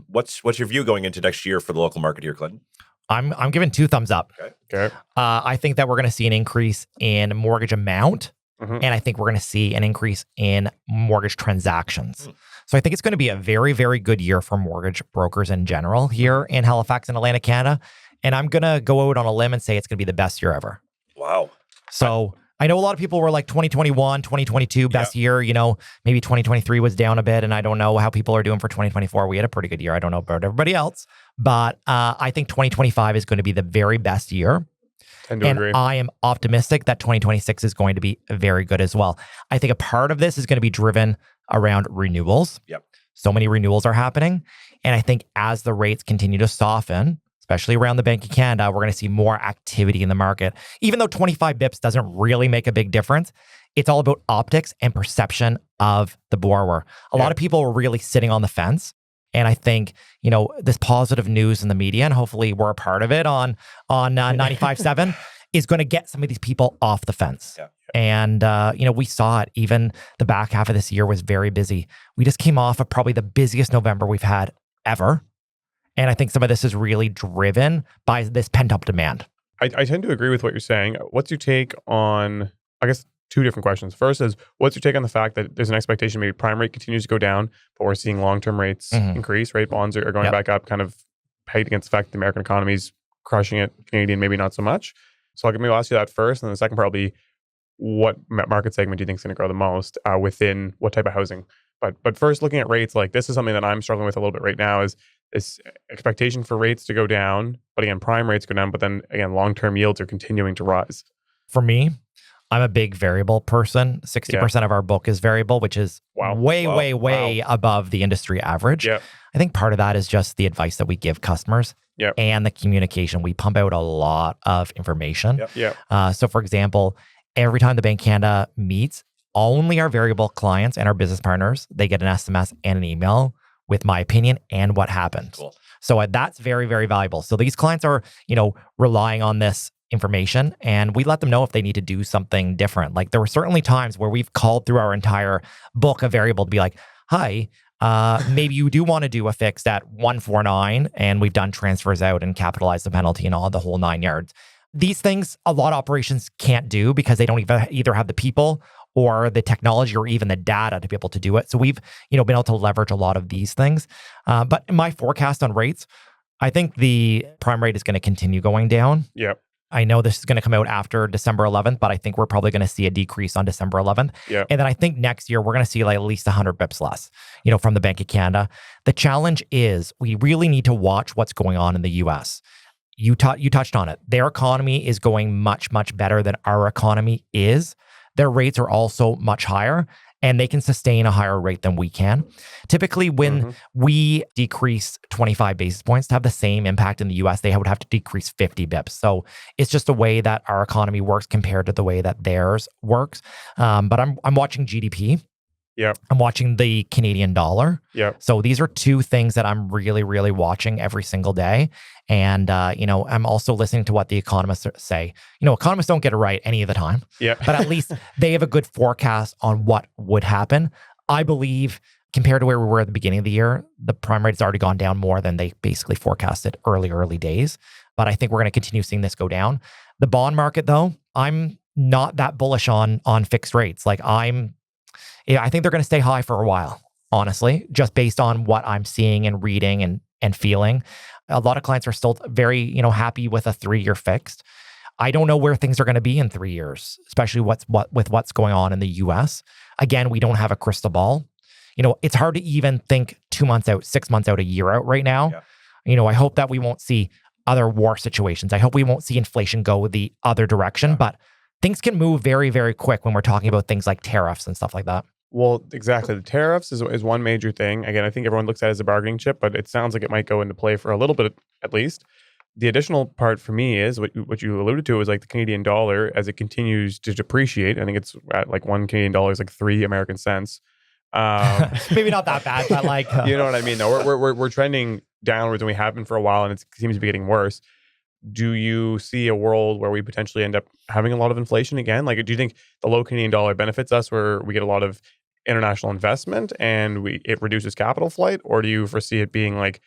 What's your view going into next year for the local market here, Clinton? I'm giving 2 thumbs up. Okay. I think that we're going to see an increase in mortgage amount. And I think we're going to see an increase in mortgage transactions. So I think it's going to be a very, very good year for mortgage brokers in general here in Halifax and Atlantic Canada. And I'm going to go out on a limb and say it's going to be the best year ever. Wow. So I know a lot of people were like 2021, 2022, best year. You know, maybe 2023 was down a bit. And I don't know how people are doing for 2024. We had a pretty good year. I don't know about everybody else. But I think 2025 is going to be the very best year. And I am optimistic that 2026 is going to be very good as well. I think a part of this is going to be driven around renewals. Yep. So many renewals are happening. And I think as the rates continue to soften, especially around the Bank of Canada, we're going to see more activity in the market. Even though 25 bips doesn't really make a big difference, it's all about optics and perception of the borrower. A lot of people are really sitting on the fence. And I think, you know, this positive news in the media, and hopefully we're a part of it on 95.7, is going to get some of these people off the fence. Yeah. And, you know, we saw it. Even the back half of this year was very busy. We just came off of probably the busiest November we've had ever. And I think some of this is really driven by this pent-up demand. I tend to agree with what you're saying. What's your take on, I guess, 2 different questions. First is, what's your take on the fact that there's an expectation maybe prime rate continues to go down, but we're seeing long-term rates increase, right? Bonds are going back up, kind of pegged against the fact the American economy's crushing it, Canadian maybe not so much. So maybe I'll ask you that first, and the second part will be, what market segment do you think is going to grow the most within what type of housing? But first, looking at rates, like this is something that I'm struggling with a little bit right now, is this expectation for rates to go down, but again, prime rates go down, but then again, long-term yields are continuing to rise. For me, I'm a big variable person. 60% of our book is variable, which is way above the industry average. Yep. I think part of that is just the advice that we give customers and the communication. We pump out a lot of information. So for example, every time the Bank of Canada meets, only our variable clients and our business partners, they get an SMS and an email with my opinion and what happened. Cool. So that's very, very valuable. So these clients are, you know, relying on this information, and we let them know if they need to do something different. Like there were certainly times where we've called through our entire book of variable to be like, hi, maybe you do want to do a fixed at 149, and we've done transfers out and capitalized the penalty and all the whole 9 yards. These things a lot of operations can't do because they don't either have the people or the technology or even the data to be able to do it. So we've, you know, been able to leverage a lot of these things. But my forecast on rates, I think the prime rate is going to continue going down. Yep. I know this is going to come out after December 11th, but I think we're probably going to see a decrease on December 11th. Yep. And then I think next year we're going to see like at least 100 bips less, you know, from the Bank of Canada. The challenge is we really need to watch what's going on in the US. You touched on it. Their economy is going much, much better than our economy is. Their rates are also much higher, and they can sustain a higher rate than we can. Typically, when we decrease 25 basis points to have the same impact in the US, they would have to decrease 50 bips. So it's just a way that our economy works compared to the way that theirs works. But I'm watching GDP. Yep. I'm watching the Canadian dollar. Yep. So these are 2 things that I'm really, really watching every single day. And, you know, I'm also listening to what the economists say. You know, economists don't get it right any of the time. Yep. But at least they have a good forecast on what would happen. I believe compared to where we were at the beginning of the year, the prime rate has already gone down more than they basically forecasted early days. But I think we're going to continue seeing this go down. The bond market, though, I'm not that bullish on fixed rates. Like I think they're going to stay high for a while, honestly, just based on what I'm seeing and reading and feeling. A lot of clients are still very, you know, happy with a 3-year fixed. I don't know where things are going to be in 3 years, especially with what's going on in the US. Again, we don't have a crystal ball. You know, it's hard to even think 2 months out, 6 months out, a year out right now. Yeah. You know, I hope that we won't see other war situations. I hope we won't see inflation go the other direction, but things can move very, very quick when we're talking about things like tariffs and stuff like that. Well, exactly. The tariffs is one major thing. Again, I think everyone looks at it as a bargaining chip, but it sounds like it might go into play for a little bit at least. The additional part for me is what you alluded to is like the Canadian dollar as it continues to depreciate. I think it's at like 1 Canadian dollar is like 3 American cents. Maybe not that bad, but like you know what I mean. No, we're trending downwards, and we have been for a while, and it seems to be getting worse. Do you see a world where we potentially end up having a lot of inflation again? Like, do you think the low Canadian dollar benefits us, where we get a lot of international investment and it reduces capital flight, or do you foresee it being like,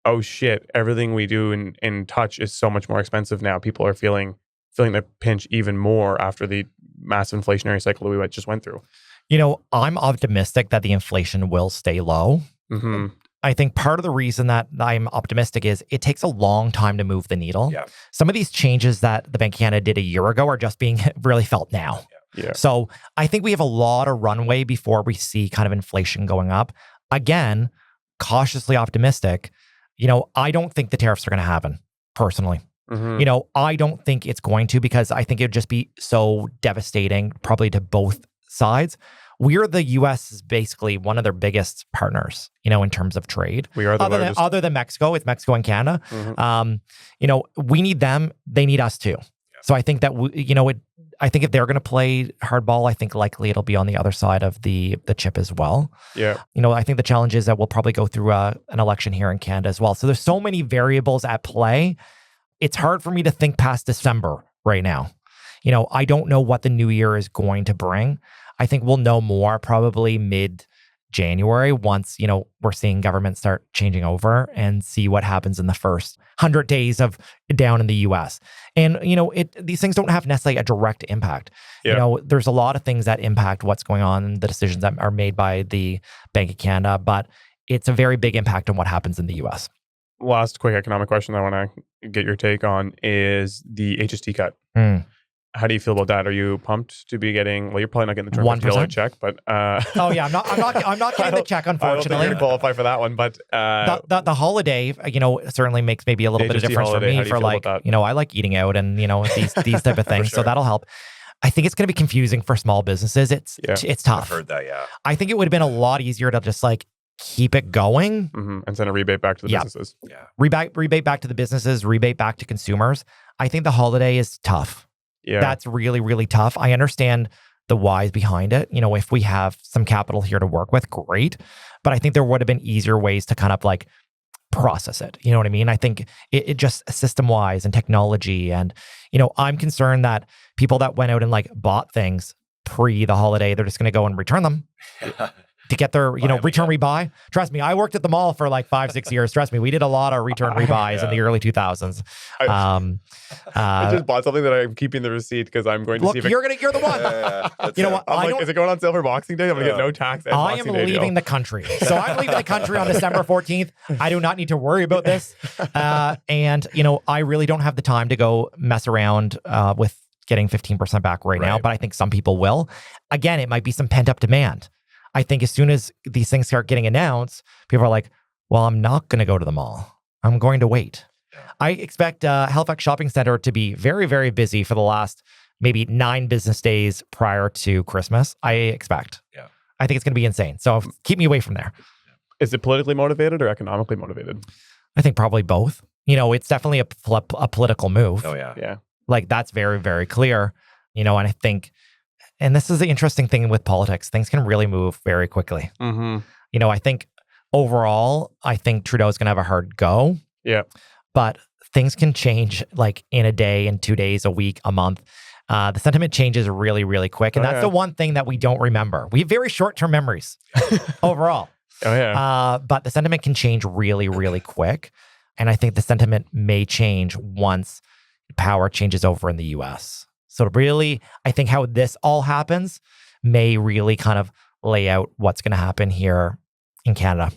oh shit, everything we do in touch is so much more expensive now? People are feeling the pinch even more after the massive inflationary cycle that we just went through. You know, I'm optimistic that the inflation will stay low. Mm-hmm. I think part of the reason that I'm optimistic is it takes a long time to move the needle. Yeah. Some of these changes that the Bank of Canada did a year ago are just being really felt now. Yeah. So I think we have a lot of runway before we see kind of inflation going up. Again, cautiously optimistic. You know, I don't think the tariffs are going to happen, personally. Mm-hmm. You know, I don't think it's going to, because I think it would just be so devastating, probably to both sides. We're the U.S. is basically one of their biggest partners, you know, in terms of trade. We are the largest. Other than Mexico, it's Mexico and Canada. Mm-hmm. You know, we need them. They need us too. Yeah. So I think that, I think if they're going to play hardball, I think likely it'll be on the other side of the chip as well. Yeah. You know, I think the challenge is that we'll probably go through an election here in Canada as well. So there's so many variables at play. It's hard for me to think past December right now. You know, I don't know what the new year is going to bring. I think we'll know more probably mid-January once, you know, we're seeing government start changing over and see what happens in the first 100 days of down in the US. And, you know, these things don't have necessarily a direct impact. Yeah. You know, there's a lot of things that impact what's going on, the decisions that are made by the Bank of Canada, but it's a very big impact on what happens in the US. Last quick economic question I want to get your take on is the HST cut. How do you feel about that? Are you pumped to be getting? Well, you're probably not getting the $250 check, but oh yeah, I'm not getting the check, unfortunately. I don't think you qualify for that one, but the holiday, you know, certainly makes maybe a little bit of difference holiday, for me. For like, you know, I like eating out and you know these type of things, so that'll help. I think it's going to be confusing for small businesses. It's tough. I've heard that, yeah. I think it would have been a lot easier to just like keep it going and send a rebate back to the businesses. Yeah, rebate back to the businesses, rebate back to consumers. I think the holiday is tough. Yeah. That's really, really tough. I understand the whys behind it. You know, if we have some capital here to work with, great. But I think there would have been easier ways to kind of like process it. You know what I mean? I think it just system-wise and technology. And, you know, I'm concerned that people that went out and like bought things pre the holiday, they're just going to go and return them. To get their, you know, return rebuy. Trust me, I worked at the mall for like 5-6 years. Trust me, we did a lot of return rebuys in the early 2000s. I just bought something that I'm keeping the receipt because I'm going to see if you're the one. You know what? I'm like, is it going on sale for Boxing Day? I'm going to get no tax. I am leaving the country. So I'm leaving the country on December 14th. I do not need to worry about this. And, you know, I really don't have the time to go mess around with getting 15% back right now, but I think some people will. Again, it might be some pent up demand. I think as soon as these things start getting announced, people are like, well, I'm not going to go to the mall. I'm going to wait. I expect Halifax Shopping Center to be very, very busy for the last maybe 9 business days prior to Christmas. I expect. Yeah. I think it's going to be insane. So keep me away from there. Is it politically motivated or economically motivated? I think probably both. You know, it's definitely a political move. Oh, yeah. Yeah. Like that's very, very clear. You know, and I think... And this is the interesting thing with politics. Things can really move very quickly. Mm-hmm. You know, I think overall, I think Trudeau's going to have a hard go. Yeah. But things can change like in a day, in 2 days, a week, a month. The sentiment changes really, really quick. And that's the one thing that we don't remember. We have very short-term memories overall. Oh, yeah. But the sentiment can change really, really quick. And I think the sentiment may change once power changes over in the U.S. So really, I think how this all happens may really kind of lay out what's going to happen here in Canada.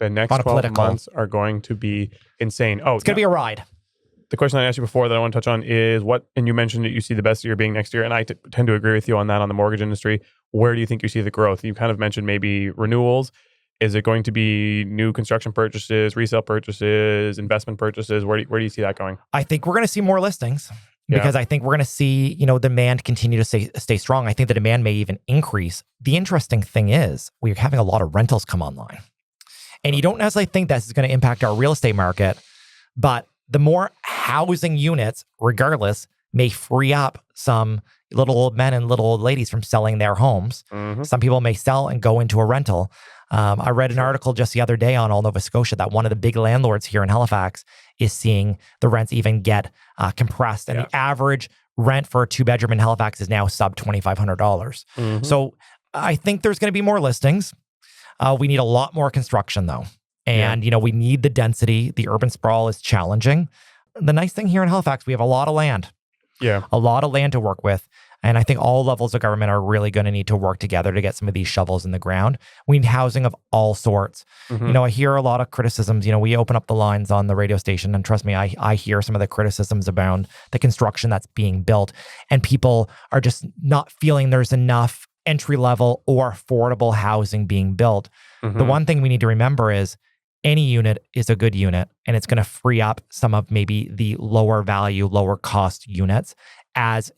The next 12 months are going to be insane. Oh, it's going to be a ride. The question I asked you before that I want to touch on is and you mentioned that you see the best year being next year, and I tend to agree with you on that on the mortgage industry. Where do you think you see the growth? You kind of mentioned maybe renewals. Is it going to be new construction purchases, resale purchases, investment purchases? Where do you see that going? I think we're going to see more listings because I think we're going to see, demand continue to stay strong. I think the demand may even increase. The interesting thing is we're having a lot of rentals come online. And you don't necessarily think this is going to impact our real estate market, but the more housing units, regardless, may free up some little old men and little old ladies from selling their homes. Mm-hmm. Some people may sell and go into a rental. I read an article just the other day on All Nova Scotia that one of the big landlords here in Halifax is seeing the rents even get compressed. And the average rent for a 2-bedroom in Halifax is now sub $2,500. Mm-hmm. So I think there's going to be more listings. We need a lot more construction though. And, we need the density. The urban sprawl is challenging. The nice thing here in Halifax, we have a lot of land. Yeah. A lot of land to work with. And I think all levels of government are really going to need to work together to get some of these shovels in the ground. We need housing of all sorts. Mm-hmm. I hear a lot of criticisms. We open up the lines on the radio station, and trust me, I hear some of the criticisms about the construction that's being built. And people are just not feeling there's enough entry-level or affordable housing being built. Mm-hmm. The one thing we need to remember is any unit is a good unit, and it's going to free up some of maybe the lower value, lower cost units as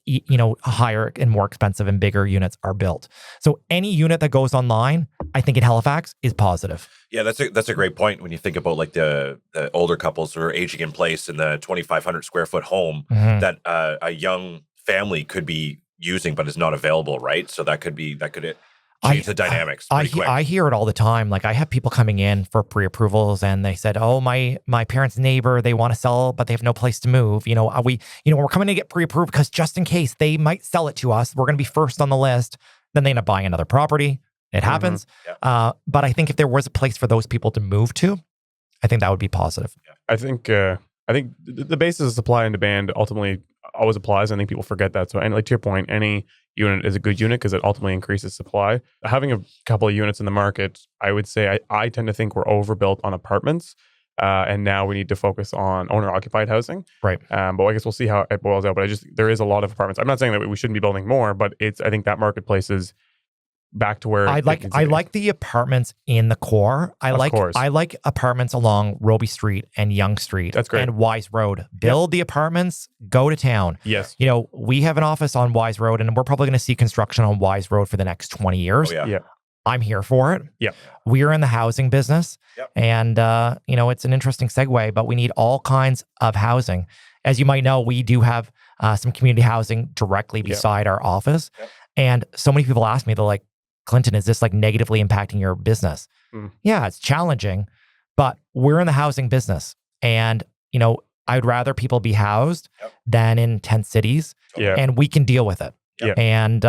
higher and more expensive and bigger units are built. So any unit that goes online, I think in Halifax is positive. Yeah, that's a great point when you think about like the older couples who are aging in place in the 2,500 square foot home that a young family could be using but is not available, right? So that could change the dynamics pretty quick. I hear it all the time. Like I have people coming in for pre-approvals and they said, "Oh, my parents' neighbor, they want to sell, but they have no place to move. We're coming to get pre-approved because just in case they might sell it to us, we're going to be first on the list." Then they end up buying another property. It happens. Yeah. But I think if there was a place for those people to move to, I think that would be positive. Yeah. I think the basis of supply and demand ultimately always applies. I think people forget that. So, and like to your point, any unit is a good unit because it ultimately increases supply. Having a couple of units in the market, I would say I tend to think we're overbuilt on apartments. And now we need to focus on owner-occupied housing. Right. But I guess we'll see how it boils out. But there is a lot of apartments. I'm not saying that we shouldn't be building more, but I think that marketplace is back to where I like the apartments in the core. I like apartments along Roby Street and Yonge Street. That's great. And Wise Road. Build the apartments, go to town. Yes. We have an office on Wise Road, and we're probably going to see construction on Wise Road for the next 20 years. Oh, yeah. I'm here for it. Yeah. We're in the housing business. Yep. And, it's an interesting segue, but we need all kinds of housing. As you might know, we do have some community housing directly beside our office. Yep. And so many people ask me, they're like, "Clinton, is this like negatively impacting your business?" Yeah, it's challenging, but we're in the housing business. And, I'd rather people be housed than in tent cities. Yeah. And we can deal with it. Yeah. And,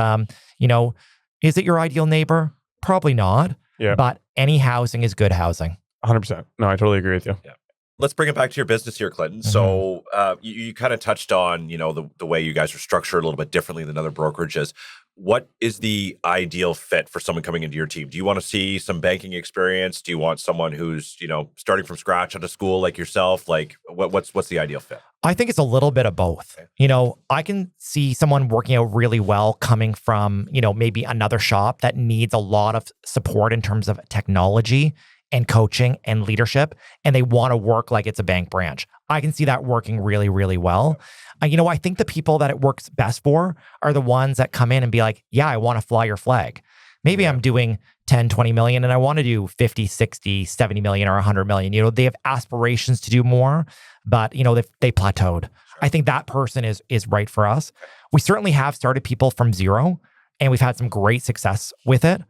is it your ideal neighbor? Probably not. Yeah. But any housing is good housing. 100%. No, I totally agree with you. Yeah. Let's bring it back to your business here, Clinton. Mm-hmm. So you kind of touched on, the way you guys are structured a little bit differently than other brokerages. What is the ideal fit for someone coming into your team? Do you want to see some banking experience? Do you want someone who's, starting from scratch out of school like yourself? Like what's the ideal fit? I think it's a little bit of both. Okay. I can see someone working out really well coming from, maybe another shop that needs a lot of support in terms of technology and coaching and leadership, and they want to work like it's a bank branch. I can see that working really, really well. I think the people that it works best for are the ones that come in and be like, "Yeah, I want to fly your flag. Maybe I'm doing 10, 20 million and I want to do 50, 60, 70 million or 100 million. They have aspirations to do more, but, they plateaued. Sure. I think that person is right for us. We certainly have started people from zero, and we've had some great success with it.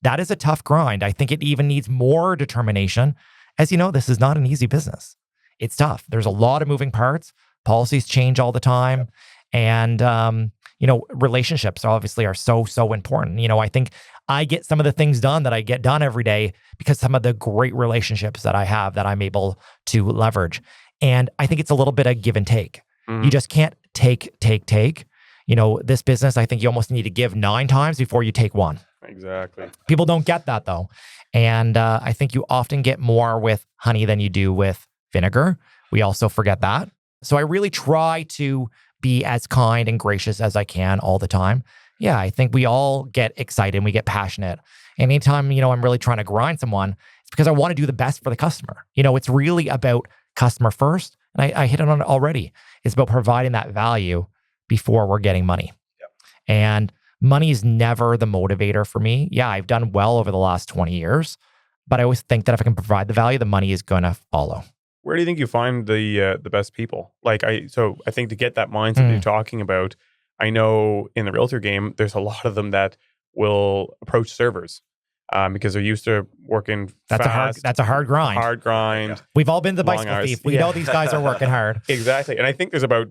That is a tough grind. I think it even needs more determination. As you know, this is not an easy business. It's tough. There's a lot of moving parts. Policies change all the time. And, relationships obviously are so important. I think I get some of the things done that I get done every day because some of the great relationships that I have that I'm able to leverage. And I think it's a little bit of give and take. You just can't take. This business, I think you almost need to give 9 times before you take 1. Exactly. People don't get that though. And I think you often get more with honey than you do with vinegar. We also forget that. So I really try to be as kind and gracious as I can all the time. Yeah, I think we all get excited and we get passionate. Anytime, I'm really trying to grind someone, it's because I want to do the best for the customer. It's really about customer first. And I hit it on it already. It's about providing that value before we're getting money. Yep. And money is never the motivator for me. Yeah, I've done well over the last 20 years, but I always think that if I can provide the value, the money is going to follow. Where do you think you find the best people? I think to get that mindset that you're talking about, I know in the realtor game, there's a lot of them that will approach servers because they're used to working fast. That's a hard grind. Hard grind. Yeah. We've all been the Long bicycle hours. thief. We know these guys are working hard. Exactly. And I think there's about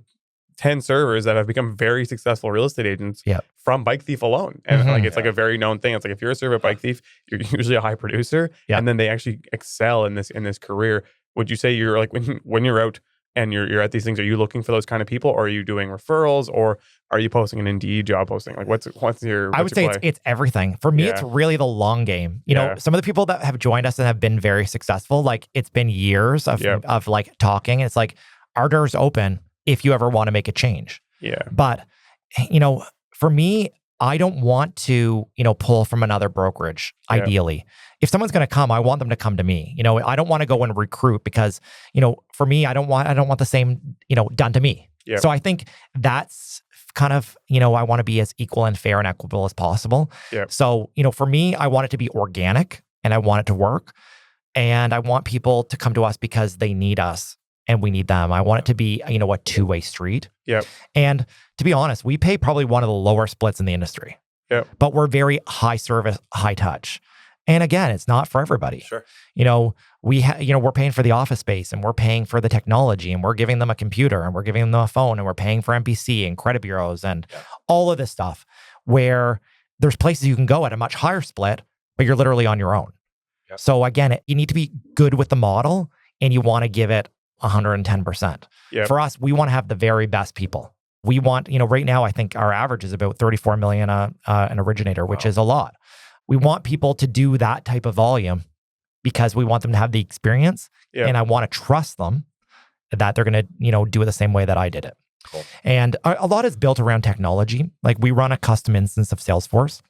10 servers that have become very successful real estate agents from Bike Thief alone. And it's like a very known thing. It's like if you're a server at Bike Thief, you're usually a high producer. Yeah. And then they actually excel in this career. Would you say you're like when you're out and you're at these things, are you looking for those kind of people, or are you doing referrals, or are you posting an Indeed job posting? Like what's your I would say play? it's everything. For me, it's really the long game. You know, some of the people that have joined us and have been very successful, like it's been years of like talking. It's like our door's open if you ever want to make a change. Yeah. But, for me, I don't want to, pull from another brokerage, ideally. If someone's going to come, I want them to come to me. I don't want to go and recruit because, for me, I don't want the same, done to me. Yeah. So I think that's kind of, I want to be as equal and fair and equitable as possible. Yeah. So, for me, I want it to be organic and I want it to work. And I want people to come to us because they need us and we need them. I want it to be, a two-way street. Yep. And to be honest, we pay probably one of the lower splits in the industry. Yep. But we're very high service, high touch. And again, it's not for everybody. Sure. We're paying for the office space and we're paying for the technology and we're giving them a computer and we're giving them a phone and we're paying for MPC and credit bureaus and all of this stuff where there's places you can go at a much higher split, but you're literally on your own. Yep. So again, you need to be good with the model and you want to give it 110%. Yep. For us, we want to have the very best people. We want, right now, I think our average is about 34 million an originator, which is a lot. We want people to do that type of volume because we want them to have the experience and I want to trust them that they're going to, do it the same way that I did it. Cool. And a lot is built around technology. Like we run a custom instance of Salesforce.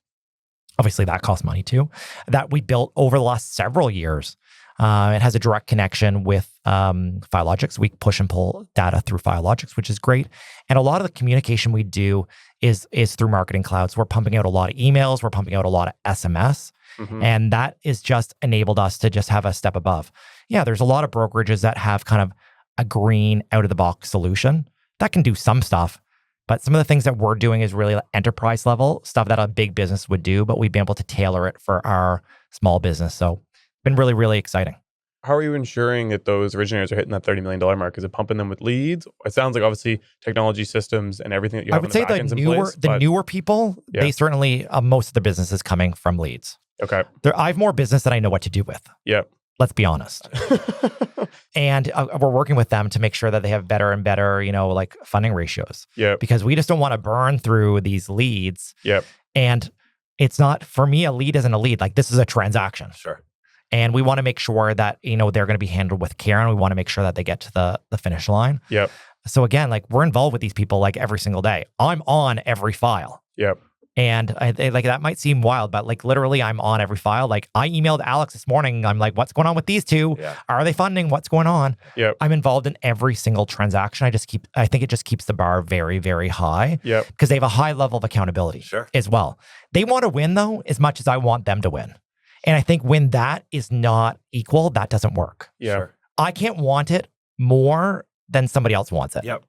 Obviously that costs money too, that we built over the last several years. It has a direct connection with Filogix. We push and pull data through Filogix, which is great. And a lot of the communication we do is through Marketing Cloud. So we're pumping out a lot of emails. We're pumping out a lot of SMS. Mm-hmm. And that is just enabled us to just have a step above. Yeah, there's a lot of brokerages that have kind of a green out-of-the-box solution that can do some stuff. But some of the things that we're doing is really enterprise level stuff that a big business would do, but we've been able to tailor it for our small business. So been really, really exciting. How are you ensuring that those originators are hitting that $30 million mark? Is it pumping them with leads? It sounds like obviously technology systems and everything that you have I would say the newer people, they certainly, most of the business is coming from leads. Okay. I have more business than I know what to do with. Yep. Let's be honest. And we're working with them to make sure that they have better and better, like funding ratios. Yep. Because we just don't want to burn through these leads. Yep. And it's not, for me, a lead isn't a lead. Like this is a transaction. Sure. And we want to make sure that, they're going to be handled with care and we want to make sure that they get to the finish line. Yep. So again, like we're involved with these people like every single day. I'm on every file. Yep. And that might seem wild, but like literally I'm on every file. Like I emailed Alex this morning. I'm like, what's going on with these two? Yeah. Are they funding? What's going on? Yep. I'm involved in every single transaction. I think it just keeps the bar very, very high. Yep. Because they have a high level of accountability as well. They want to win though, as much as I want them to win. And I think when that is not equal, that doesn't work. Yeah. Sure. I can't want it more than somebody else wants it. Yep.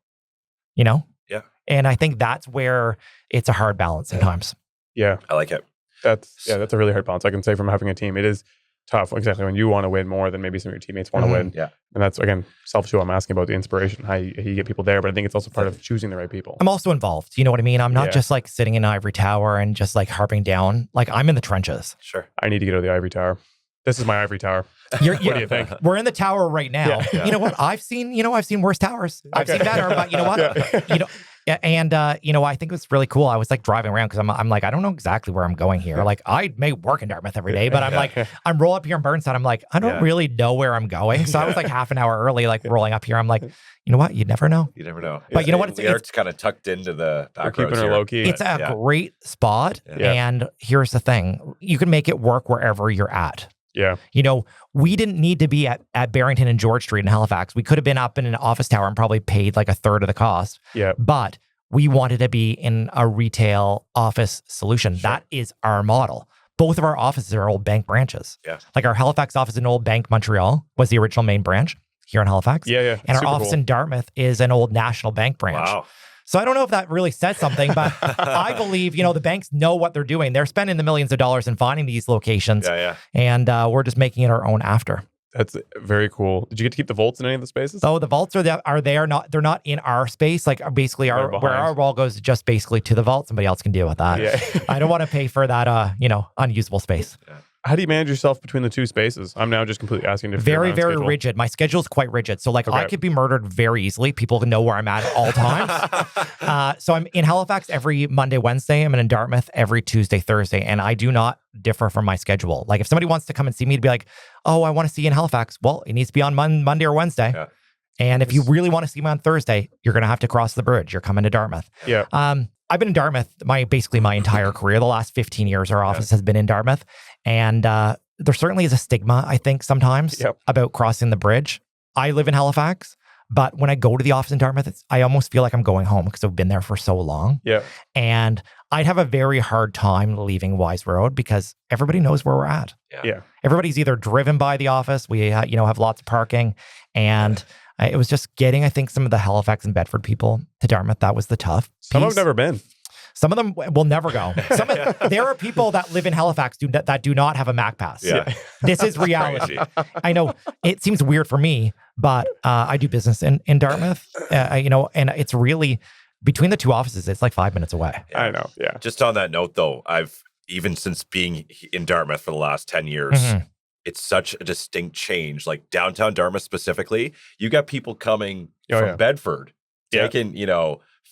Yeah. And I think that's where it's a hard balance sometimes. Yeah. I like it. That's a really hard balance. I can say from having a team, it is tough. Exactly. When you want to win more than maybe some of your teammates want to win. Yeah. And that's, again, self-show. I'm asking about the inspiration, how you get people there. But I think it's also part of choosing the right people. I'm also involved. You know what I mean? I'm not just like sitting in an ivory tower and just like harping down. Like I'm in the trenches. Sure. I need to get out of the ivory tower. This is my ivory tower. What do you think? We're in the tower right now. Yeah. You know what? I've seen worse towers. I've seen better, but you know what? Yeah, and I think it was really cool. I was like driving around because I'm like, I don't know exactly where I'm going here. Like I may work in Dartmouth every day, but I'm like, I'm roll up here in Burnside. I'm like, I don't really know where I'm going. So I was like half an hour early, like rolling up here. I'm like, you know what? You never know. You never know. But you know what? It's kind of tucked into the back keeping roads her here. low key. It's a great spot. And here's the thing. You can make it work wherever you're at. Yeah. We didn't need to be at Barrington and George Street in Halifax. We could have been up in an office tower and probably paid like a third of the cost. Yeah. But we wanted to be in a retail office solution. Sure. That is our model. Both of our offices are old bank branches. Yeah. Like our Halifax office in Old Bank, Montreal was the original main branch here in Halifax. Yeah. And our office in Dartmouth is an old National Bank branch. Wow. So I don't know if that really says something, but I believe, the banks know what they're doing. They're spending the millions of dollars in finding these locations. Yeah. And we're just making it our own after. That's very cool. Did you get to keep the vaults in any of the spaces? Oh, the vaults they're not in our space. Like basically where our wall goes just basically to the vault. Somebody else can deal with that. Yeah. I don't want to pay for that, unusable space. Yeah. How do you manage yourself between the two spaces? I'm now just completely asking. Very, very rigid. My schedule's quite rigid. So I could be murdered very easily. People can know where I'm at all times. So I'm in Halifax every Monday, Wednesday. I'm in Dartmouth every Tuesday, Thursday. And I do not differ from my schedule. Like if somebody wants to come and see me to be like, oh, I want to see you in Halifax. Well, it needs to be on Monday or Wednesday. Yeah. And if you really want to see me on Thursday, you're going to have to cross the bridge. You're coming to Dartmouth. Yeah. I've been in Dartmouth basically my entire career. The last 15 years, our office has been in Dartmouth. And there certainly is a stigma, I think, sometimes about crossing the bridge. I live in Halifax, but when I go to the office in Dartmouth, I almost feel like I'm going home because I've been there for so long. Yeah. And I'd have a very hard time leaving Wise Road because everybody knows where we're at. Yeah. Everybody's either driven by the office. We, have lots of parking. And it was just getting, I think, some of the Halifax and Bedford people to Dartmouth. That was the tough piece. Some have never been. Some of them will never go. There are people that live in Halifax that do not have a Mac Pass. Yeah. This is reality. I know it seems weird for me, but I do business in Dartmouth, and it's really, between the two offices, it's like 5 minutes away. Yeah. I know, yeah. Just on that note, though, even since being in Dartmouth for the last 10 years, it's such a distinct change. Like downtown Dartmouth specifically, you got people coming from Bedford, taking,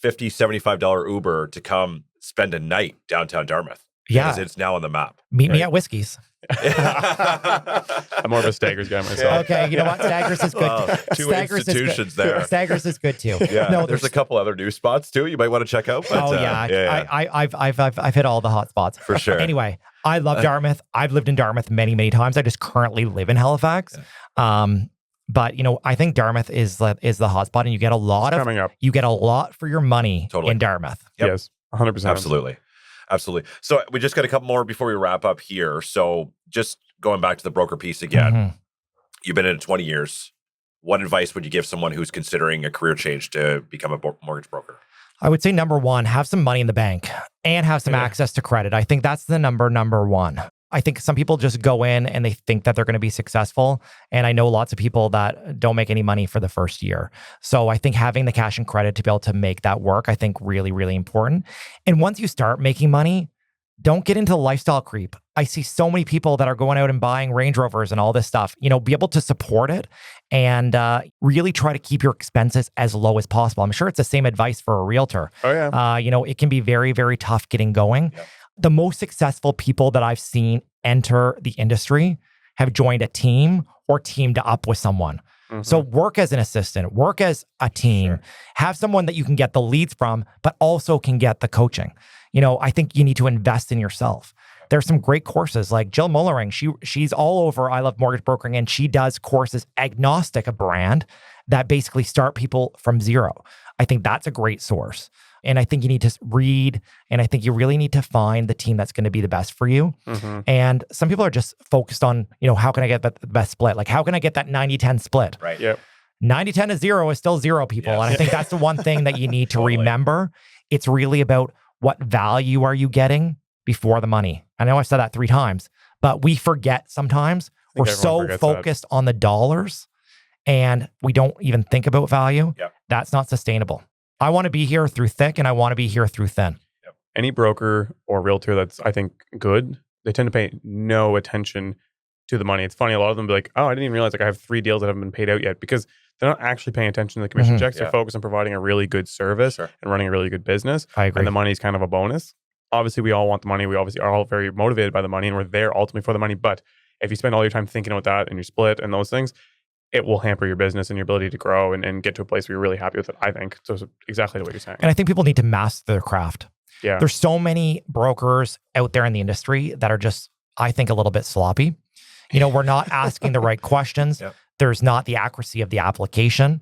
$50, $75 Uber to come spend a night downtown Dartmouth. Yeah. Because it's now on the map. Meet me at Whiskey's. I'm more of a Staggers guy myself. Okay, you know what? Staggers is good. Wow, two Staggers institutions there. Staggers is good too. Yeah, no, there's a couple other new spots too you might want to check out. But, I've hit all the hot spots. For sure. Anyway, I love Dartmouth. I've lived in Dartmouth many, many times. I just currently live in Halifax. Yeah. But I think Dartmouth is the hotspot, and you get a lot coming up. You get a lot for your money Totally. in Dartmouth. Yep. Yes, 100%. Absolutely. So we just got a couple more before we wrap up here. So just going back to the broker piece again, you've been in it 20 years. What advice would you give someone who's considering a career change to become a mortgage broker? I would say number one, have some money in the bank and have some access to credit. I think that's the number one. I think some people just go in and they think that they're going to be successful. And I know lots of people that don't make any money for the first year. So I think having the cash and credit to be able to make that work, I think really, really important. And once you start making money, don't get into the lifestyle creep. I see so many people that are going out and buying Range Rovers and all this stuff, be able to support it and really try to keep your expenses as low as possible. I'm sure it's the same advice for a realtor. Oh, yeah. It can be very, very tough getting going. Yep. The most successful people that I've seen enter the industry have joined a team or teamed up with someone. So work as an assistant, work as a team, have someone that you can get the leads from, but also can get the coaching. I think you need to invest in yourself. There's some great courses like Jill Mullering. She's all over I Love Mortgage Brokering, and she does courses agnostic of brand that basically start people from zero. I think that's a great source. And I think you need to read, and I think you really need to find the team that's going to be the best for you. And some people are just focused on, how can I get the best split? Like, how can I get that 90-10 split? Right. Yep. 90-10 to 0 is still 0, people. Yes. And I think that's the one thing that you need to remember. It's really about what value are you getting before the money. I know I've said that 3 times, but we forget sometimes. We're so focused on the dollars and we don't even think about value. Yep. That's not sustainable. I want to be here through thick and I want to be here through thin. Yep. Any broker or realtor that's, I think, good, they tend to pay no attention to the money. It's funny, a lot of them be like, oh, I didn't even realize like I have 3 deals that haven't been paid out yet, because they're not actually paying attention to the commission checks. They're focused on providing a really good service and running a really good business. I agree. And the money is kind of a bonus. Obviously, we all want the money. We obviously are all very motivated by the money, and we're there ultimately for the money. But if you spend all your time thinking about that and you split and those things, it will hamper your business and your ability to grow and get to a place where you're really happy with it, I think. So it's exactly what you're saying. And I think people need to master their craft. Yeah. There's so many brokers out there in the industry that are just, I think, a little bit sloppy. We're not asking the right questions. There's not the accuracy of the application.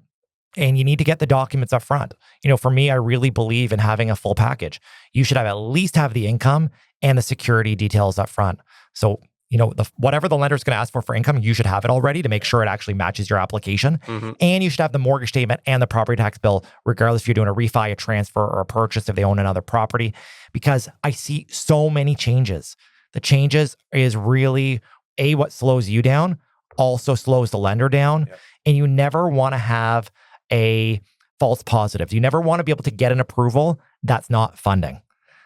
And you need to get the documents up front. For me, I really believe in having a full package. You should at least have the income and the security details up front. So, whatever the lender's going to ask for income, you should have it already to make sure it actually matches your application. And you should have the mortgage statement and the property tax bill, regardless if you're doing a refi, a transfer, or a purchase if they own another property. Because I see so many changes. The changes is really, what slows you down, also slows the lender down. And you never want to have a false positive. You never want to be able to get an approval that's not funding.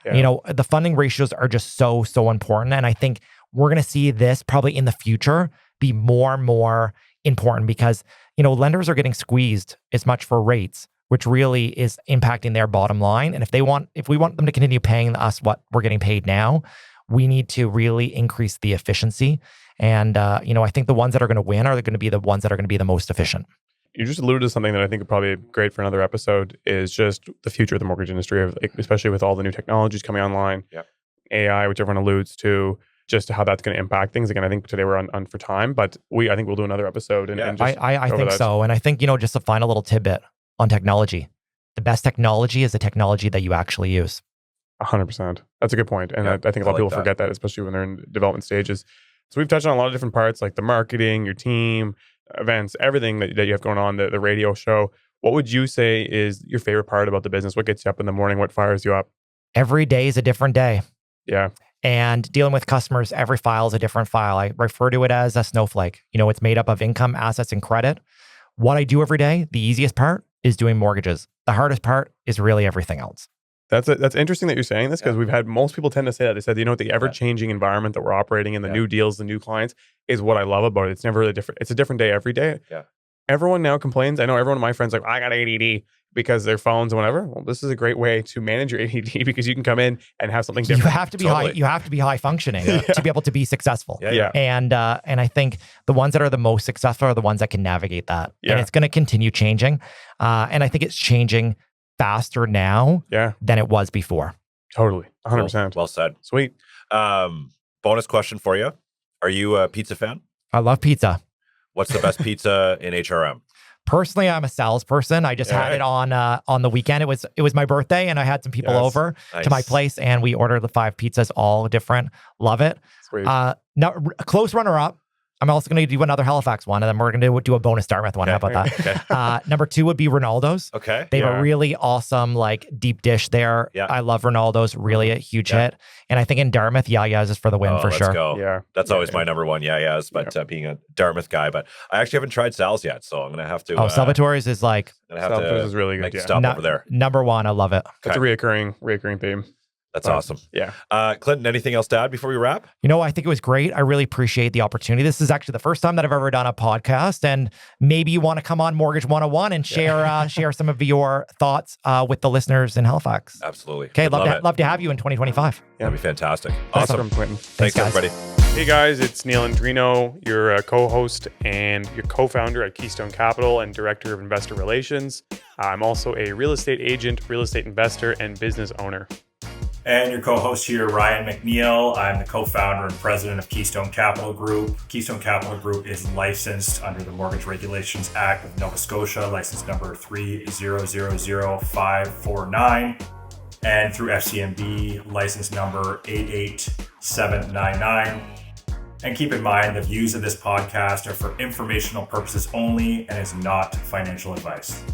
The funding ratios are just so important. And I think we're going to see this probably in the future be more and more important because, lenders are getting squeezed as much for rates, which really is impacting their bottom line. And if we want them to continue paying us what we're getting paid now, we need to really increase the efficiency. And, I think the ones that are going to win are going to be the ones that are going to be the most efficient. You just alluded to something that I think would probably be great for another episode is just the future of the mortgage industry, especially with all the new technologies coming online, AI, which everyone alludes to, just how that's going to impact things. Again, I think today we're on for time, but I think we'll do another episode. And just I think so. And I think, just a final little tidbit on technology. The best technology is the technology that you actually use. 100%. That's a good point. And I think a lot of people forget that, especially when they're in development stages. So we've touched on a lot of different parts, like the marketing, your team, events, everything that you have going on, the radio show. What would you say is your favorite part about the business? What gets you up in the morning? What fires you up? Every day is a different day. Yeah. And dealing with customers, every file is a different file. I refer to it as a snowflake. It's made up of income, assets, and credit. What I do every day, the easiest part is doing mortgages. The hardest part is really everything else. That's interesting that you're saying this because we've had most people tend to say that. They said, the ever-changing environment that we're operating in, the new deals, the new clients is what I love about it. It's never really different. It's a different day every day. Yeah. Everyone now complains. I know everyone of my friends like, I got ADD because their phones and whatever. Well, this is a great way to manage your ADD because you can come in and have something different. You have to be high. You have to be high functioning to be able to be successful. And I think the ones that are the most successful are the ones that can navigate that. And it's going to continue changing. And I think it's changing faster now than it was before. Totally. 100%. Well said. Sweet. Bonus question for you. Are you a pizza fan? I love pizza. What's the best pizza in HRM? Personally, I'm a salesperson. I just had it on the weekend. It was my birthday, and I had some people over to my place, and we ordered the 5 pizzas, all different. Love it. Sweet. Now, a close runner-up. I'm also going to do another Halifax one, and then we're going to do a bonus Dartmouth one. How about that? Number 2 would be Ronaldo's. Okay. They have a really awesome deep dish there. Yeah. I love Ronaldo's. Really a huge hit. And I think in Dartmouth, Yaya's is for the win for sure. Let's go. Yeah. That's always my number one, Yaya's, but being a Dartmouth guy. But I actually haven't tried Sal's yet, so I'm going to have to. Salvatore's is Salvatore's is really good. Stop over there. Number 1. I love it. It's a reoccurring theme. That's awesome. Yeah. Clinton, anything else to add before we wrap? I think it was great. I really appreciate the opportunity. This is actually the first time that I've ever done a podcast, and maybe you want to come on Mortgage 101 and share some of your thoughts with the listeners in Halifax. Absolutely. Okay, love to have you in 2025. That'd be fantastic. Awesome, Clinton. Thanks guys. everybody. Hey guys, it's Neil Andrino, your co-host and your co-founder at Keystone Capital and Director of Investor Relations. I'm also a real estate agent, real estate investor, and business owner. And your co-host here, Ryan McNeil. I'm the co-founder and president of Keystone Capital Group. Keystone Capital Group is licensed under the Mortgage Regulations Act of Nova Scotia, license number 3000549, and through FCMB, license number 88799. And keep in mind, the views of this podcast are for informational purposes only and is not financial advice.